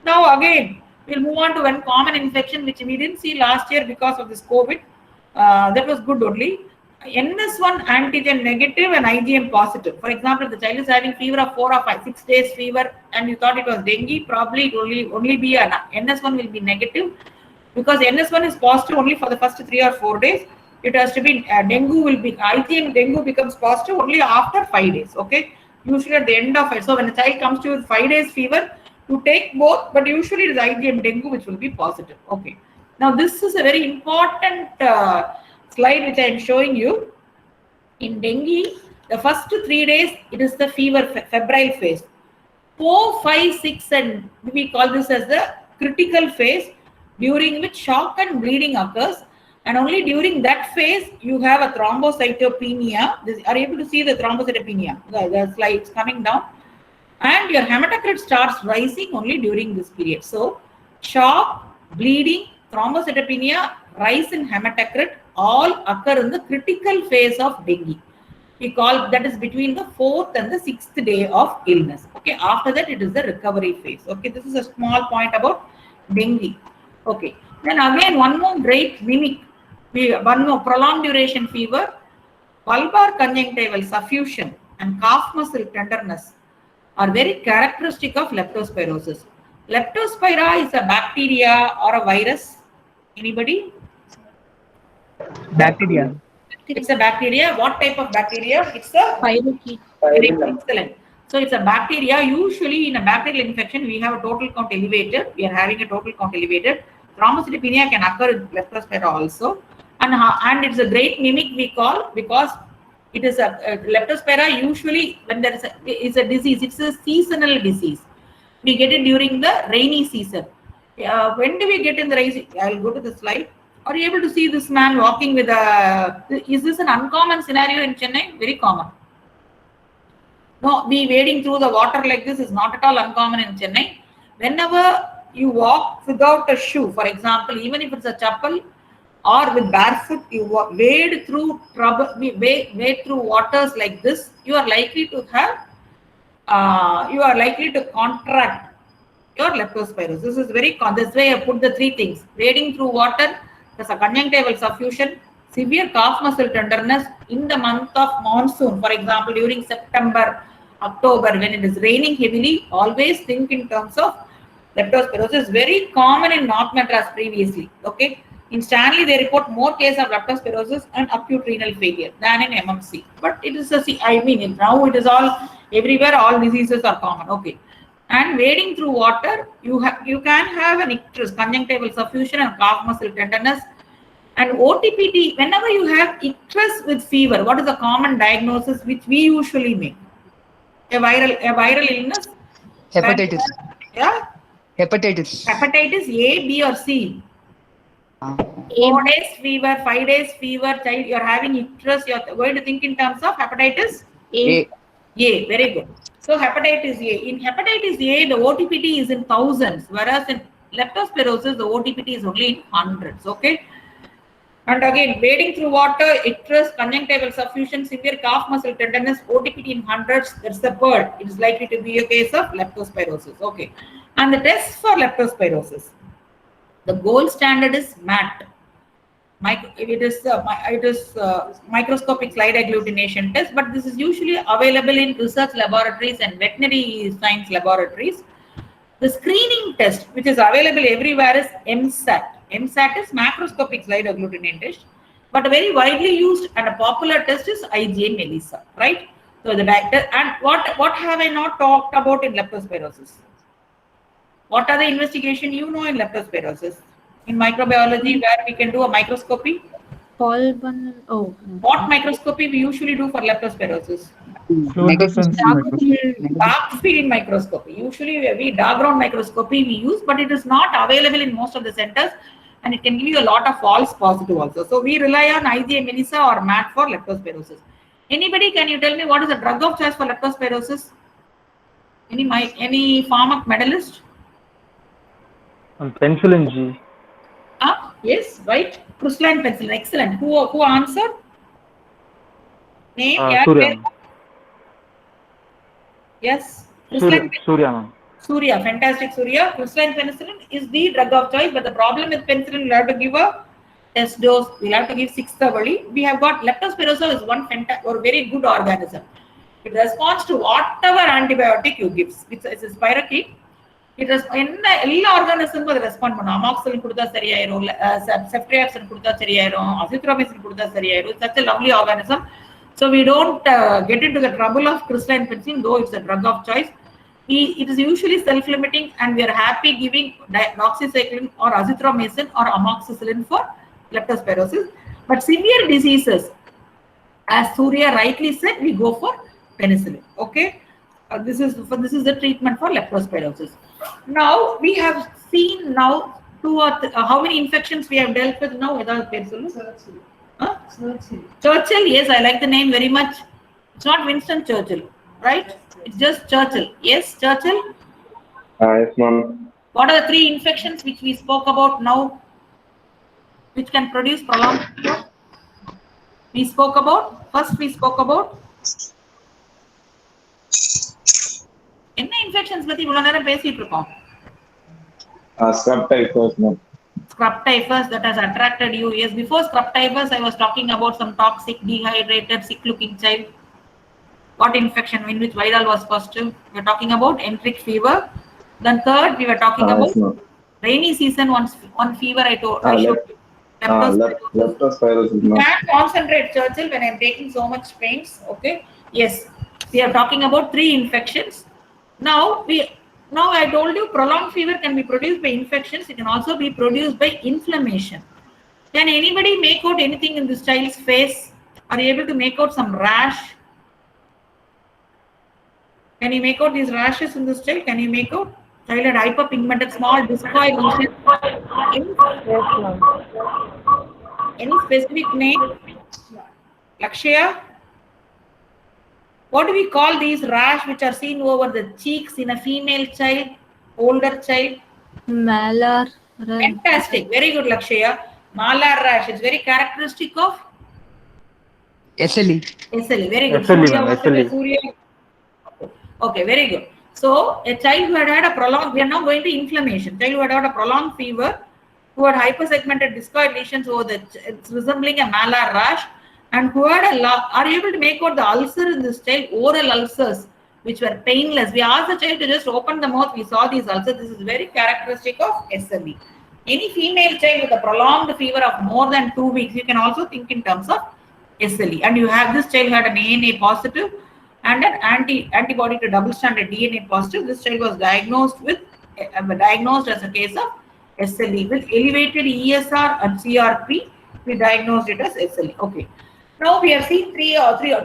Now again, we'll move on to one common infection which we didn't see last year because of this COVID. That was good only. NS1 antigen negative and IgM positive. For example, if the child is having fever of 4 or 5, 6 days fever and you thought it was dengue, probably it will only be an NS1 will be negative, because NS1 is positive only for the first 3 or 4 days. It has to be dengue will be IgM dengue becomes positive only after 5 days. Okay, usually at the end of it. So when the child comes to you with 5 days fever, you take both, but usually it is IgM dengue which will be positive. Okay. Now this is a very important slide which I am showing you. In dengue, the first 3 days it is the fever febrile phase. 4, 5, 6 and we call this as the critical phase, during which shock and bleeding occurs, and only during that phase you have a thrombocytopenia. Are you able to see the thrombocytopenia? The slides coming down, and your hematocrit starts rising only during this period. So shock, bleeding, thrombocytopenia, rise in hematocrit all occur in the critical phase of dengue. We call that is between the 4th and the 6th day of illness. Okay, after that it is the recovery phase. Okay, this is a small point about dengue. Okay, then again one more great mimic, one more prolonged duration fever, bulbar conjunctival suffusion and calf muscle tenderness are very characteristic of leptospirosis. Leptospira is a bacteria or a virus? Anybody? Bacteria. It's a bacteria. What type of bacteria? It's a Spirochete. excellent. So it's a bacteria. Usually in a bacterial infection, we have a total count elevated. We are having a total count elevated. Thrombocytopenia can occur in leptospira also. And it's a great mimic we call, because it is a leptospira usually when there is it's a disease, it's a seasonal disease. We get it during the rainy season. When do we get in the rainy? I'll go to the slide. Are you able to see this man walking with a, is this an uncommon scenario in Chennai? Very common. No, we wading through the water like this is not at all uncommon in Chennai. Whenever you walk without a shoe, for example, even if it's a chappal or with barefoot, you wade through wade through waters like this, you are likely to have, you are likely to contract your leptospirosis. This is very, this way I put the 3 things: wading through water, there's a conjunctival suffusion, severe calf muscle tenderness in the month of monsoon. For example, during September, October, when it is raining heavily, always think in terms of leptospirosis. Very common in North Madras previously. Okay, in Stanley they report more cases of leptospirosis and acute renal failure than in MMC. But it is I mean now it is all everywhere. All diseases are common. Okay. And wading through water, you can have an icterus, conjunctival suffusion and calf muscle tenderness. And OTPT, whenever you have icterus with fever, what is the common diagnosis which we usually make? A viral illness? Hepatitis. Yeah? Hepatitis. Hepatitis A, B or C? 4 days fever, 5 days fever, child, you are having icterus, you are going to think in terms of hepatitis? A. Very good. So hepatitis A. In hepatitis A, the OTPT is in thousands, whereas in leptospirosis, the OTPT is only in hundreds. Okay. And again, wading through water, icterus, conjunctival suffusion, severe calf muscle tenderness, OTPT in hundreds. That's the bird. It is likely to be a case of leptospirosis. Okay. And the tests for leptospirosis, the gold standard is MAT. It is microscopic slide agglutination test, but this is usually available in research laboratories and veterinary science laboratories. The screening test, which is available everywhere, is MSAT. MSAT is macroscopic slide agglutinin test, but a very widely used and a popular test is IgM ELISA, right? So the doctor, and what have I not talked about in leptospirosis? What are the investigation you know in leptospirosis? In microbiology, where we can do a microscopy? Oh. What microscopy we usually do for leptospirosis? Dark field microscopy. Usually we dark ground microscopy we use, but it is not available in most of the centers, and it can give you a lot of false positive also. So we rely on IgM ELISA or MAT for leptospirosis. Anybody, can you tell me what is the drug of choice for leptospirosis? Any pharmac medalist? Penicillin G. Yes, right. Crystalline penicillin. Excellent. Who answered? Name? Surya. Yes. Surya, ma'am. Surya, fantastic Surya. Crystalline penicillin is the drug of choice, but the problem with penicillin, we'll have to give a test dose. We'll have to give 6th hourly. We have got leptospirosis is one or very good organism. It responds to whatever antibiotic you give. It's a spirochete. It is in all organisms respond பண்ணும். Amoxicillin கொடுத்தா சரியாயிரும், ceftriaxone கொடுத்தா சரியாயிரும், azithromycin கொடுத்தா சரியாயிரும். It's such a lovely organism. So we don't get into the trouble of crystalline penicillin, though it's a drug of choice. It is usually self-limiting, and we are happy giving doxycycline or azithromycin or amoxicillin for leptospirosis. But severe diseases, as Surya rightly said, we go for penicillin. Okay, this is the treatment for leptospirosis. Now we have seen how many infections we have dealt with now without penicillin. Churchill, yes, I like the name very much. It's not Winston Churchill, right? It's just Churchill. Yes, Churchill. Yes, ma'am. What are the 3 infections which we spoke about now, which can produce prolonged fever? First we spoke about என்ன infections பத்தி இவ்வளவு நேரம் பேசிட்டு இருக்கோம்? Scrub typhus, ma'am. Scrub typhus that has attracted you. Yes, before scrub typhus, I was talking about some toxic, dehydrated, sick-looking child. What infection in which viral was positive? We are talking about enteric fever. Then third, we were talking about rainy season. One fever I showed you. Leptospirosis. You can't concentrate, Churchill, when I am taking so much pains. Okay. Yes, we are talking about 3 infections. Now I told you prolonged fever can be produced by infections. It can also be produced by inflammation. Can anybody make out anything in this child's face? Are you able to make out some rash? Can you make out these rashes in this child? Can you make out? Child had hyperpigmented small discoid lesions. Any specific name? Lakshya? What do we call these rash which are seen over the cheeks in a female child, older child? Malar. Fantastic. Very good, Lakshya. Malar rash. It's very characteristic of SLE. SLE. Very good. SLE. Okay, very good. So a child who had a prolonged, we are now going to inflammation. Child who had a prolonged fever, who had hypersegmented discoid lesions over it's resembling a malar rash, and who had are you able to make out the ulcer in this child, oral ulcers, which were painless? We asked the child to just open the mouth. We saw these ulcers. This is very characteristic of SLE. Any female child with a prolonged fever of more than 2 weeks, you can also think in terms of SLE. And you have this child had an ANA positive and an antibody to double-stranded DNA positive. This child was diagnosed as a case of SLE with elevated ESR and CRP. We diagnosed it as SLE. Okay. Now we have seen 2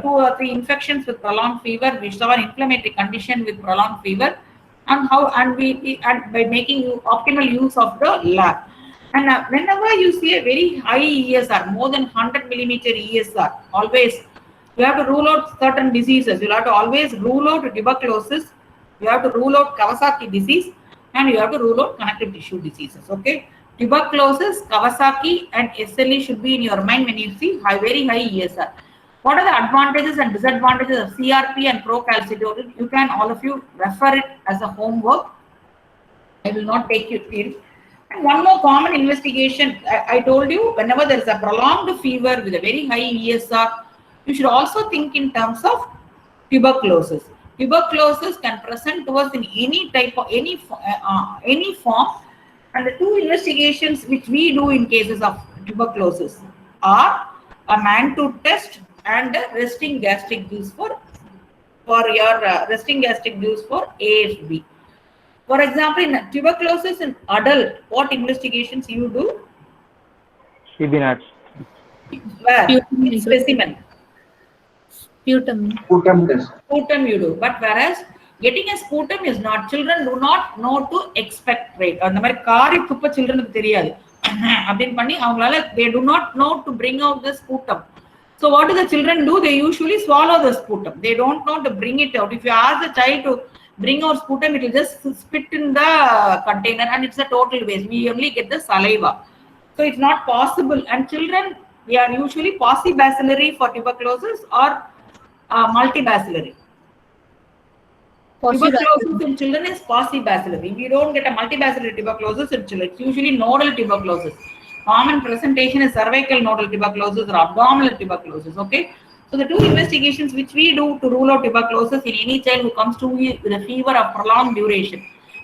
or 3 infections with prolonged fever. We saw an inflammatory condition with prolonged fever, and by making optimal use of the lab. And whenever you see a very high ESR, more than 100 millimeter ESR, always you have to rule out certain diseases. You have to always rule out tuberculosis. You have to rule out Kawasaki disease, and you have to rule out connective tissue diseases. Okay. Tuberculosis, Kawasaki, and SLE should be in your mind when you see very high ESR. What are the advantages and disadvantages of CRP and procalcitonin? You can, all of you, refer it as a homework. I will not take you through it. And one more common investigation, I told you, whenever there is a prolonged fever with a very high ESR, you should also think in terms of tuberculosis. tuberculosis can present to us in any type of any form, and the two investigations which we do in cases of tuberculosis are a Mantoux test and a resting gastric juice for your resting gastric juice for AHB. For example, in tuberculosis in adult, what investigations you do? TB nuts. Where? In specimen. Sputum. Sputum test. Sputum you do, but whereas getting a sputum is not. Children do not know to expect rate. அந்த மாதிரி காரி துப்ப childrenக்கு தெரியாது. அப்படிን பண்ணி அவங்களால they do not know to bring out the sputum. So what do the children do? They usually swallow the sputum. They don't know to bring it out. If you ask the child to bring out sputum, it will just spit in the container and it's a total waste. We only get the saliva. So it's not possible. And children, we are usually paucibacillary for tuberculosis or multibacillary. Tuberculosis in children is paucibacillary. We don't get a multibacillary tuberculosis in children. It's usually nodal tuberculosis. Common presentation is cervical nodal tuberculosis or abdominal tuberculosis. Okay. So the two investigations which we do to rule out tuberculosis in any child who comes to you with a fever of prolonged duration,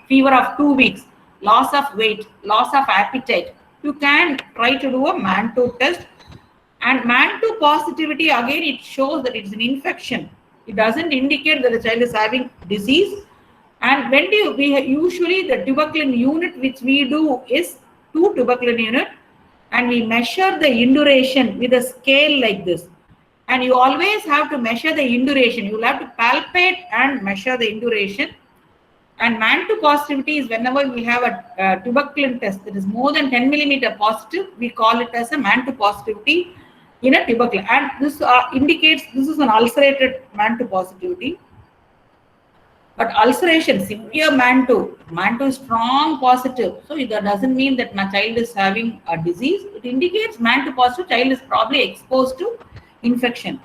fever of 2 weeks, loss of weight, loss of appetite, you can try to do a Mantoux test. And Mantoux positivity, again, it shows that it's an infection. It doesn't indicate that the child is having disease. And when we usually the tuberculin unit which we do is 2 tuberculin unit, and we measure the induration with a scale like this. And you always have to measure the induration. You will have to palpate and measure the induration. And Mantoux positivity is whenever we have a tuberculin test that is more than 10 millimeter positive, we call it as a Mantoux positivity in a tuberculin. And this indicates this is an ulcerated Mantoux positivity. But ulceration, severe Mantoux is strong positive. So that doesn't mean that my child is having a disease. It indicates Mantoux positive child is probably exposed to infection.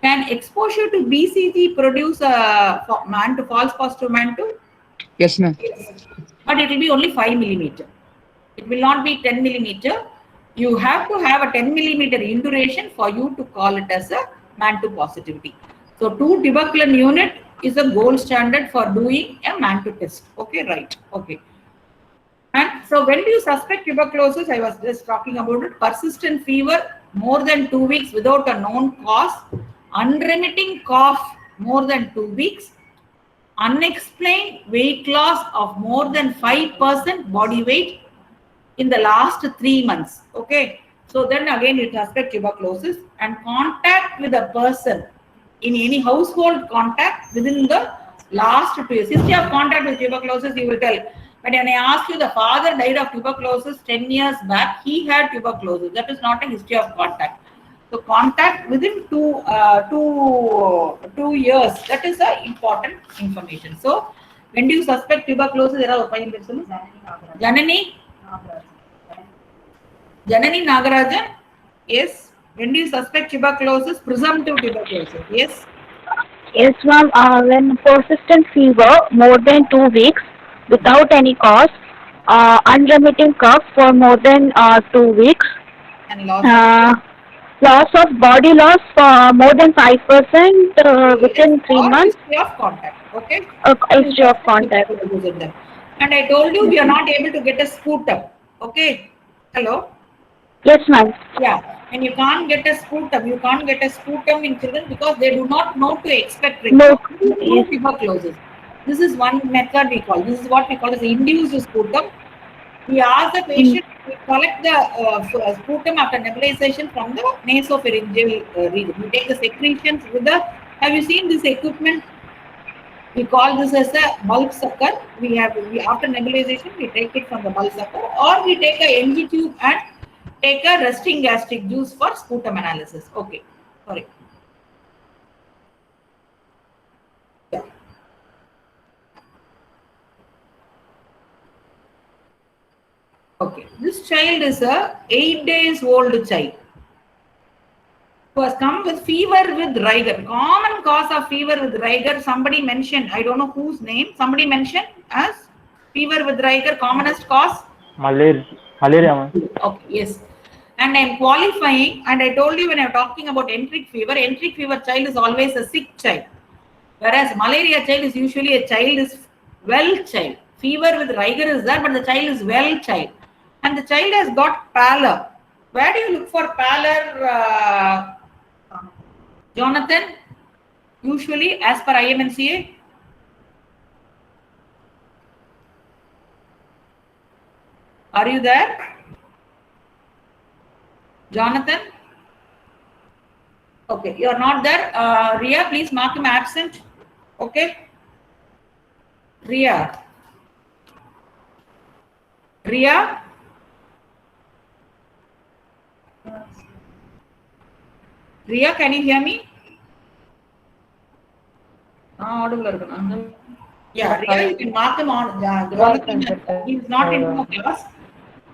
Can exposure to BCG produce a Mantoux, false positive Mantoux? Yes, ma'am. Yes. But it will be only 5 millimeter. It will not be 10 millimeter. You have to have a 10 millimeter induration for you to call it as a Mantoux positivity. So 2 tuberculin unit is a gold standard for doing a Mantoux test. Okay, right. Okay. And so when do you suspect tuberculosis? I was just talking about it. Persistent fever more than 2 weeks without a known cause. Unremitting cough more than 2 weeks. Unexplained weight loss of more than 5% body weight in the last 3 months. Okay. So then again you suspect tuberculosis, and contact with a person in any household contact within the last 2 years. History of contact with tuberculosis, you will tell. But when I ask you, the father died of tuberculosis 10 years back, he had tuberculosis. That is not a history of contact. So contact within 2 years, that is important information. So when do you suspect tuberculosis? Janani Nagarajan, yes. When do you suspect tuberculosis? Presumptive tuberculosis, yes. Yes, ma'am. When persistent fever more than 2 weeks without any cause, unremitting cough for more than 2 weeks, and loss of body loss for more than 5% within 3 months. History of contact, okay. History of contact. And I told you we are not able to get a sputum, okay. Hello. Yes, ma'am. Yeah, and you can't get a sputum. You can't get a sputum in children because they do not know to expect tuberculosis. This is one method we call. This is what we call as induced sputum. We ask the patient to collect the sputum after nebulization from the nasopharyngeal region. We take the secretions with the. Have you seen this equipment? We call this as a bulk sucker. After nebulization we take it from the bulk sucker, or we take a NG tube and take a resting gastric juice for sputum analysis. Okay, sorry. Yeah. Okay, this child is a 8 days old child who has come with fever with rigor. Common cause of fever with rigor, somebody mentioned, I don't know whose name, somebody mentioned as fever with rigor, commonest cause? Malaria. Okay, yes. And I am qualifying, and I told you when I am talking about enteric fever child is always a sick child. Whereas malaria child is usually a child is well child. Fever with rigor is there, but the child is well child. And the child has got pallor. Where do you look for pallor, Jonathan? Usually, as per IMNCA? Are you there? Jonathan? Okay, you are not there. Ria, please mark him absent. Okay. Ria. Ria? Ria, can you hear me? Audible. Yeah, Ria, you can mark him on. He is not in no class.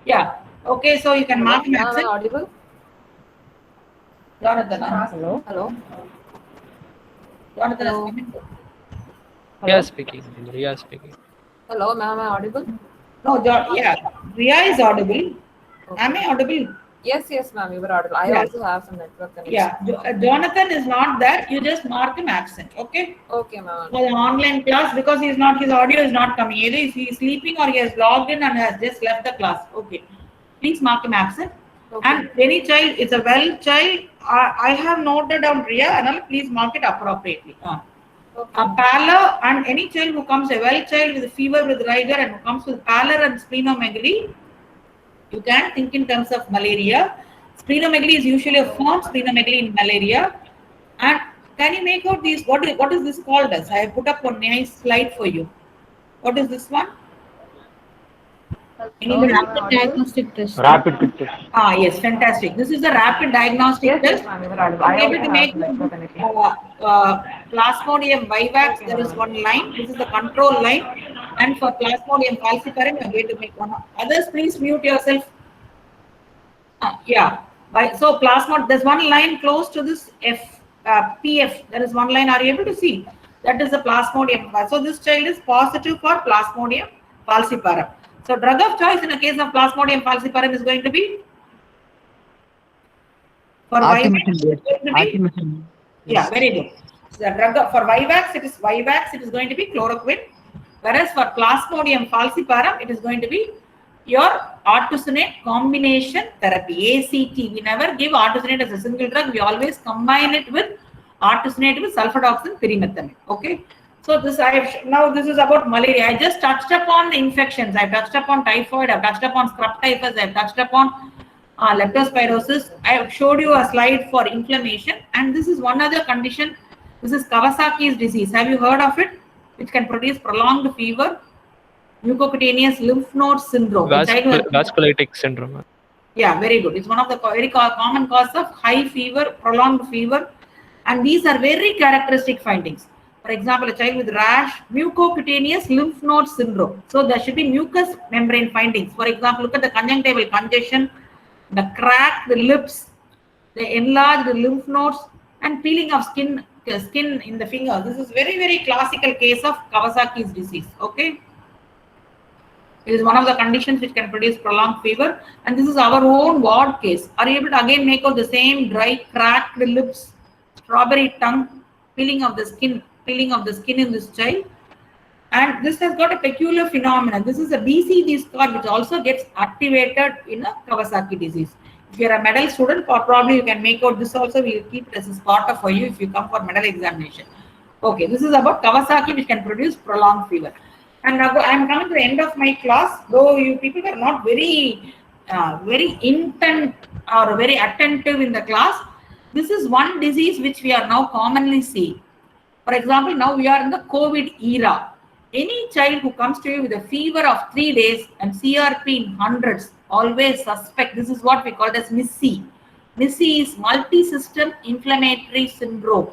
Yeah. Okay, so you can mark him absent. Audible? Jonathan. Hello. Hello. Jonathan Hello. is coming. Ria speaking. Ria speaking. Hello, ma'am. Am I audible? No, yeah. Ria is audible. Am I audible? Yes, ma'am. You were audible. I Yeah. also have some network connection. Yeah. Jonathan is not there. You just mark him absent. Okay. Okay, ma'am. For the online class, because he is not, his audio is not coming. Either he is sleeping or he has logged in and has just left the class. Okay. Please mark him absent. Okay. And any child is a well child. I have noted down Ria, and please mark it appropriately. A pallor, and any child who comes a well child with a fever with rigor and who comes with pallor and splenomegaly, you can think in terms of malaria. Splenomegaly is usually a firm splenomegaly in malaria. And can you make out these? What is this called as? I have put up a nice slide for you. What is this one? Rapid diagnostic test. Rapid quick test. Yes, fantastic. This is a rapid diagnostic test. ma'am. You were audible. I Able also to have make network connection. Plasmodium vivax, there is one line. This is the control line. And for Plasmodium falciparum, you are going to make one. Others, please mute yourself. So Plasmodium, there's one line close to this PF. There is one line. Are you able to see? That is the Plasmodium. So this child is positive for Plasmodium falciparum. So drug of choice in a case of Plasmodium falciparum is going to be for Artemether. yeah, very good. So the drug for Vivax, it is going to be chloroquine. Whereas for Plasmodium falciparum, it is going to be your artesunate combination therapy, ACT. We never give artesunate as a single drug. We always combine it with artesunate with sulfadoxine pyrimethamine. Okay. So this now this is about malaria. I just touched upon the infections. I've touched upon typhoid. I've touched upon scrub typhus. I've touched upon leptospirosis. I have showed you a slide for inflammation. And this is one other condition. This is Kawasaki's disease. Have you heard of it? Which can produce prolonged fever. Mucocutaneous lymph node syndrome. Vasculitic syndrome. Yeah, very good. It's one of the very common cause of high fever, prolonged fever. And these are very characteristic findings. For example, a child with rash, mucocutaneous lymph node syndrome. So there should be mucous membrane findings. For example, look at the conjunctival congestion, the cracked lips, the enlarged lymph nodes, and peeling of skin in the finger. This is very, very classical case of Kawasaki's disease. Okay. It is one of the conditions which can produce prolonged fever. And this is our own ward case. Are you able to again make out the same dry, cracked lips, strawberry tongue, peeling of the skin in this child? And this has got a peculiar phenomenon. This is a BCG score which also gets activated in a Kawasaki disease. If you are a medal student, probably you can make out this also. We will keep this as part of for you if you come for medal examination. Okay, this is about Kawasaki which can produce prolonged fever. And now I am coming to the end of my class. Though you people were not very intent or very attentive in the class, this is one disease which we are now commonly seeing. For example, now we are in the COVID era. Any child who comes to you with a fever of 3 days and CRP in hundreds, always suspect. This is what we call as MIS-C. MIS-C is multi-system inflammatory syndrome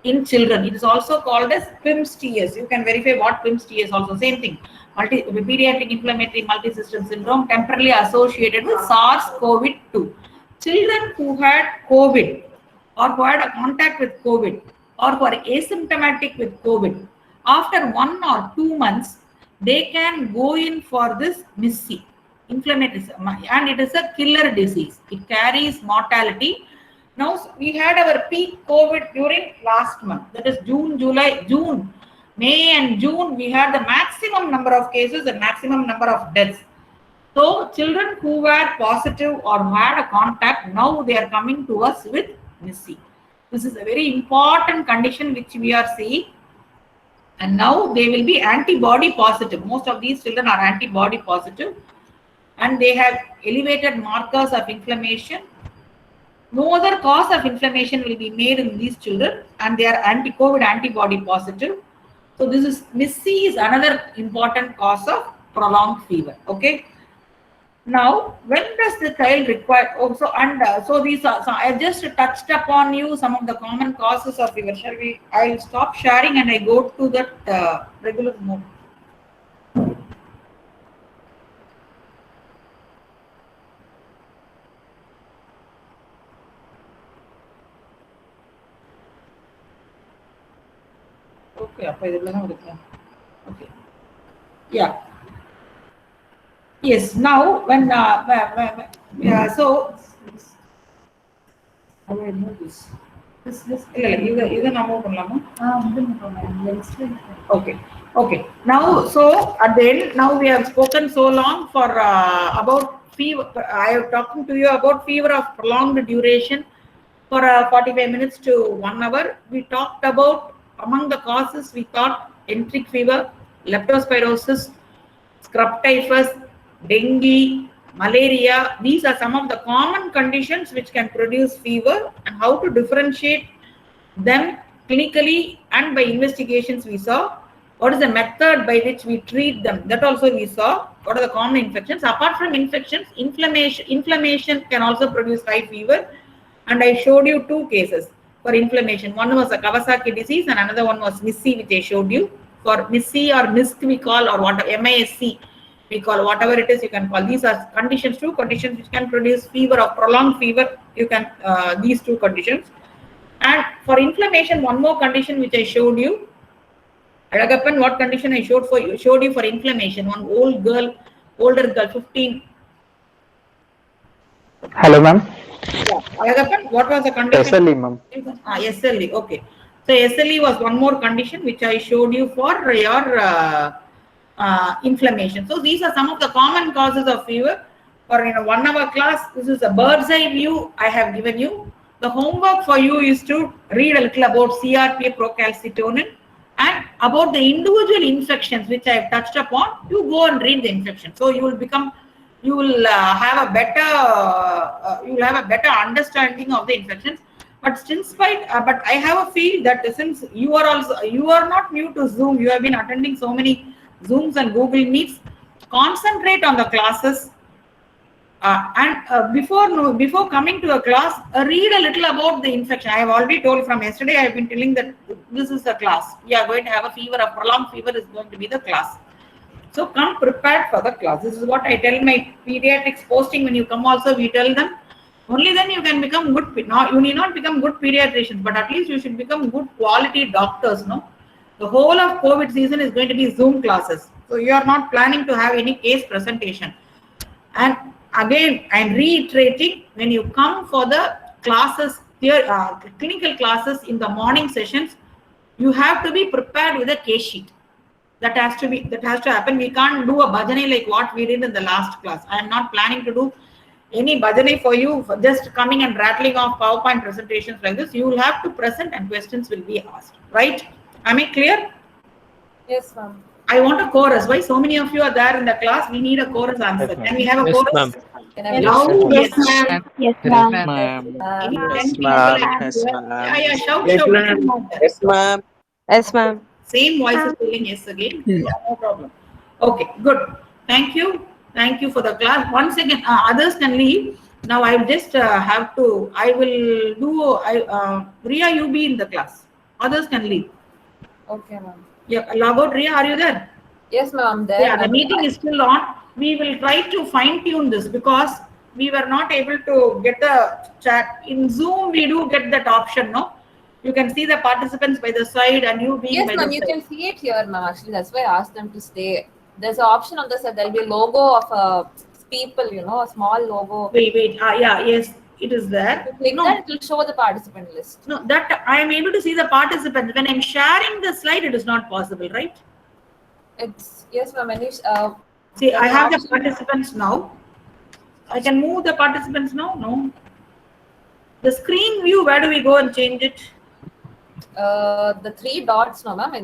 in children. It is also called as PIMS-TS. You can verify what PIMS-TS also. Same thing. Pediatric inflammatory multi-system syndrome temporarily associated with SARS-CoV-2. Children who had COVID or who had a contact with COVID or who are asymptomatic with COVID, after 1 or 2 months, they can go in for this MIS-C, inflammatory, and it is a killer disease. It carries mortality. Now we had our peak COVID during last month. That is June, May and June. We had the maximum number of cases and maximum number of deaths. So children who were positive or who had a contact, now they are coming to us with MIS-C. This is a very important condition which we are seeing. And now they will be antibody positive. Most of these children are antibody positive. And they have elevated markers of inflammation. No other cause of inflammation will be made in these children, and they are anti-COVID antibody positive. So this is MIS-C is another important cause of prolonged fever. Okay. Now, when does the child require also so these are, so I just touched upon you some of the common causes of fever. Shall we? I'll stop sharing and I go to that regular mode. Okay. Yeah. Yes. Now, when so how do I move this? Okay. Okay. Now, so at the end, now we have spoken so long for about fever. I am talking to you about fever of prolonged duration for 45 minutes to 1 hour. We talked about among the causes. We thought enteric fever, leptospirosis, scrub typhus, dengue, malaria. These are some of the common conditions which can produce fever, and how to differentiate them clinically and by investigations we saw. What is the method by which we treat them? That also we saw. What are the common infections? Apart from infections, inflammation can also produce high fever. And I showed you 2 cases for inflammation. One was a Kawasaki disease and another one was MIS-C, which I showed you. For MIS-C or MISC we call, or what MIS-C we call, whatever it is you can call. These are conditions, 2 conditions which can produce fever or prolonged fever. You can these 2 conditions. And for inflammation, one more condition which I showed you. Alagappan, what condition I showed you for inflammation? One older girl, 15. Hello, ma'am. Yeah. Alagappan, what was the condition? SLE, ma'am. SLE. Okay. So SLE was one more condition which I showed you for your inflammation. So these are some of the common causes of fever. For in a 1 hour class, this is a bird's eye view I have given you. The homework for you is to read a little about CRP, procalcitonin, and about the individual infections which I have touched upon. You go and read the infection. So you will have a better understanding of the infections. But but I have a feel that since you are not new to Zoom, you have been attending so many Zooms and Google Meets. Concentrate on the classes, and before coming to a class, read a little about the infection. I have already told from yesterday. I have been telling that this is the class. We are going to have a fever. A prolonged fever is going to be the class. So come prepared for the class. This is what I tell my pediatrics posting. When you come also, we tell them, only then you can become good. No, you need not become good pediatricians, but at least you should become good quality doctors. No, the whole of COVID season is going to be Zoom classes. So you are not planning to have any case presentation. And again, I'm reiterating, when you come for the classes, clinical classes in the morning sessions, you have to be prepared with a case sheet. That has to happen. We can't do a bhajane like what we did in the last class. I am not planning to do any bhajane for you, for just coming and rattling off PowerPoint presentations like this. You will have to present and questions will be asked. Right? Am I clear? Yes, ma'am. I want a chorus. Why so many of you are there in the class? We need a chorus answer. Can we have a chorus? Ma'am. Yes, ma'am. Yes, ma'am. Yes, ma'am. Shout. Yes, ma'am. Yes, ma'am. Same voice is telling yes again. Yeah, no problem. Okay, good. Thank you. Thank you for the class. Once again, others can leave. Now I will just have to. I will do. Ria, you be in the class. Others can leave. Okay, ma'am. Yeah, log out. Ria, are you there? Yes, ma'am. I'm there. Yeah, the meeting is still on. We will try to fine tune this because we were not able to get the chat in Zoom. We do get that option, no? You can see the participants by the side and you being by the side. Yes, ma'am. You can see it here, ma'am. Actually, that's why I asked them to stay. There's an option on the side. There'll be a logo of people, a small logo. Wait. Yeah, yes. it is there. Click No, that, it will show the participant list. no, that I am able to see the participants. When I'm sharing the slide, it is not possible, right? It's yes, ma'am. When you See, I have the participants now. I can move the participants now. No. The screen view, where do we go and change it? the 3 dots, no, ma'am.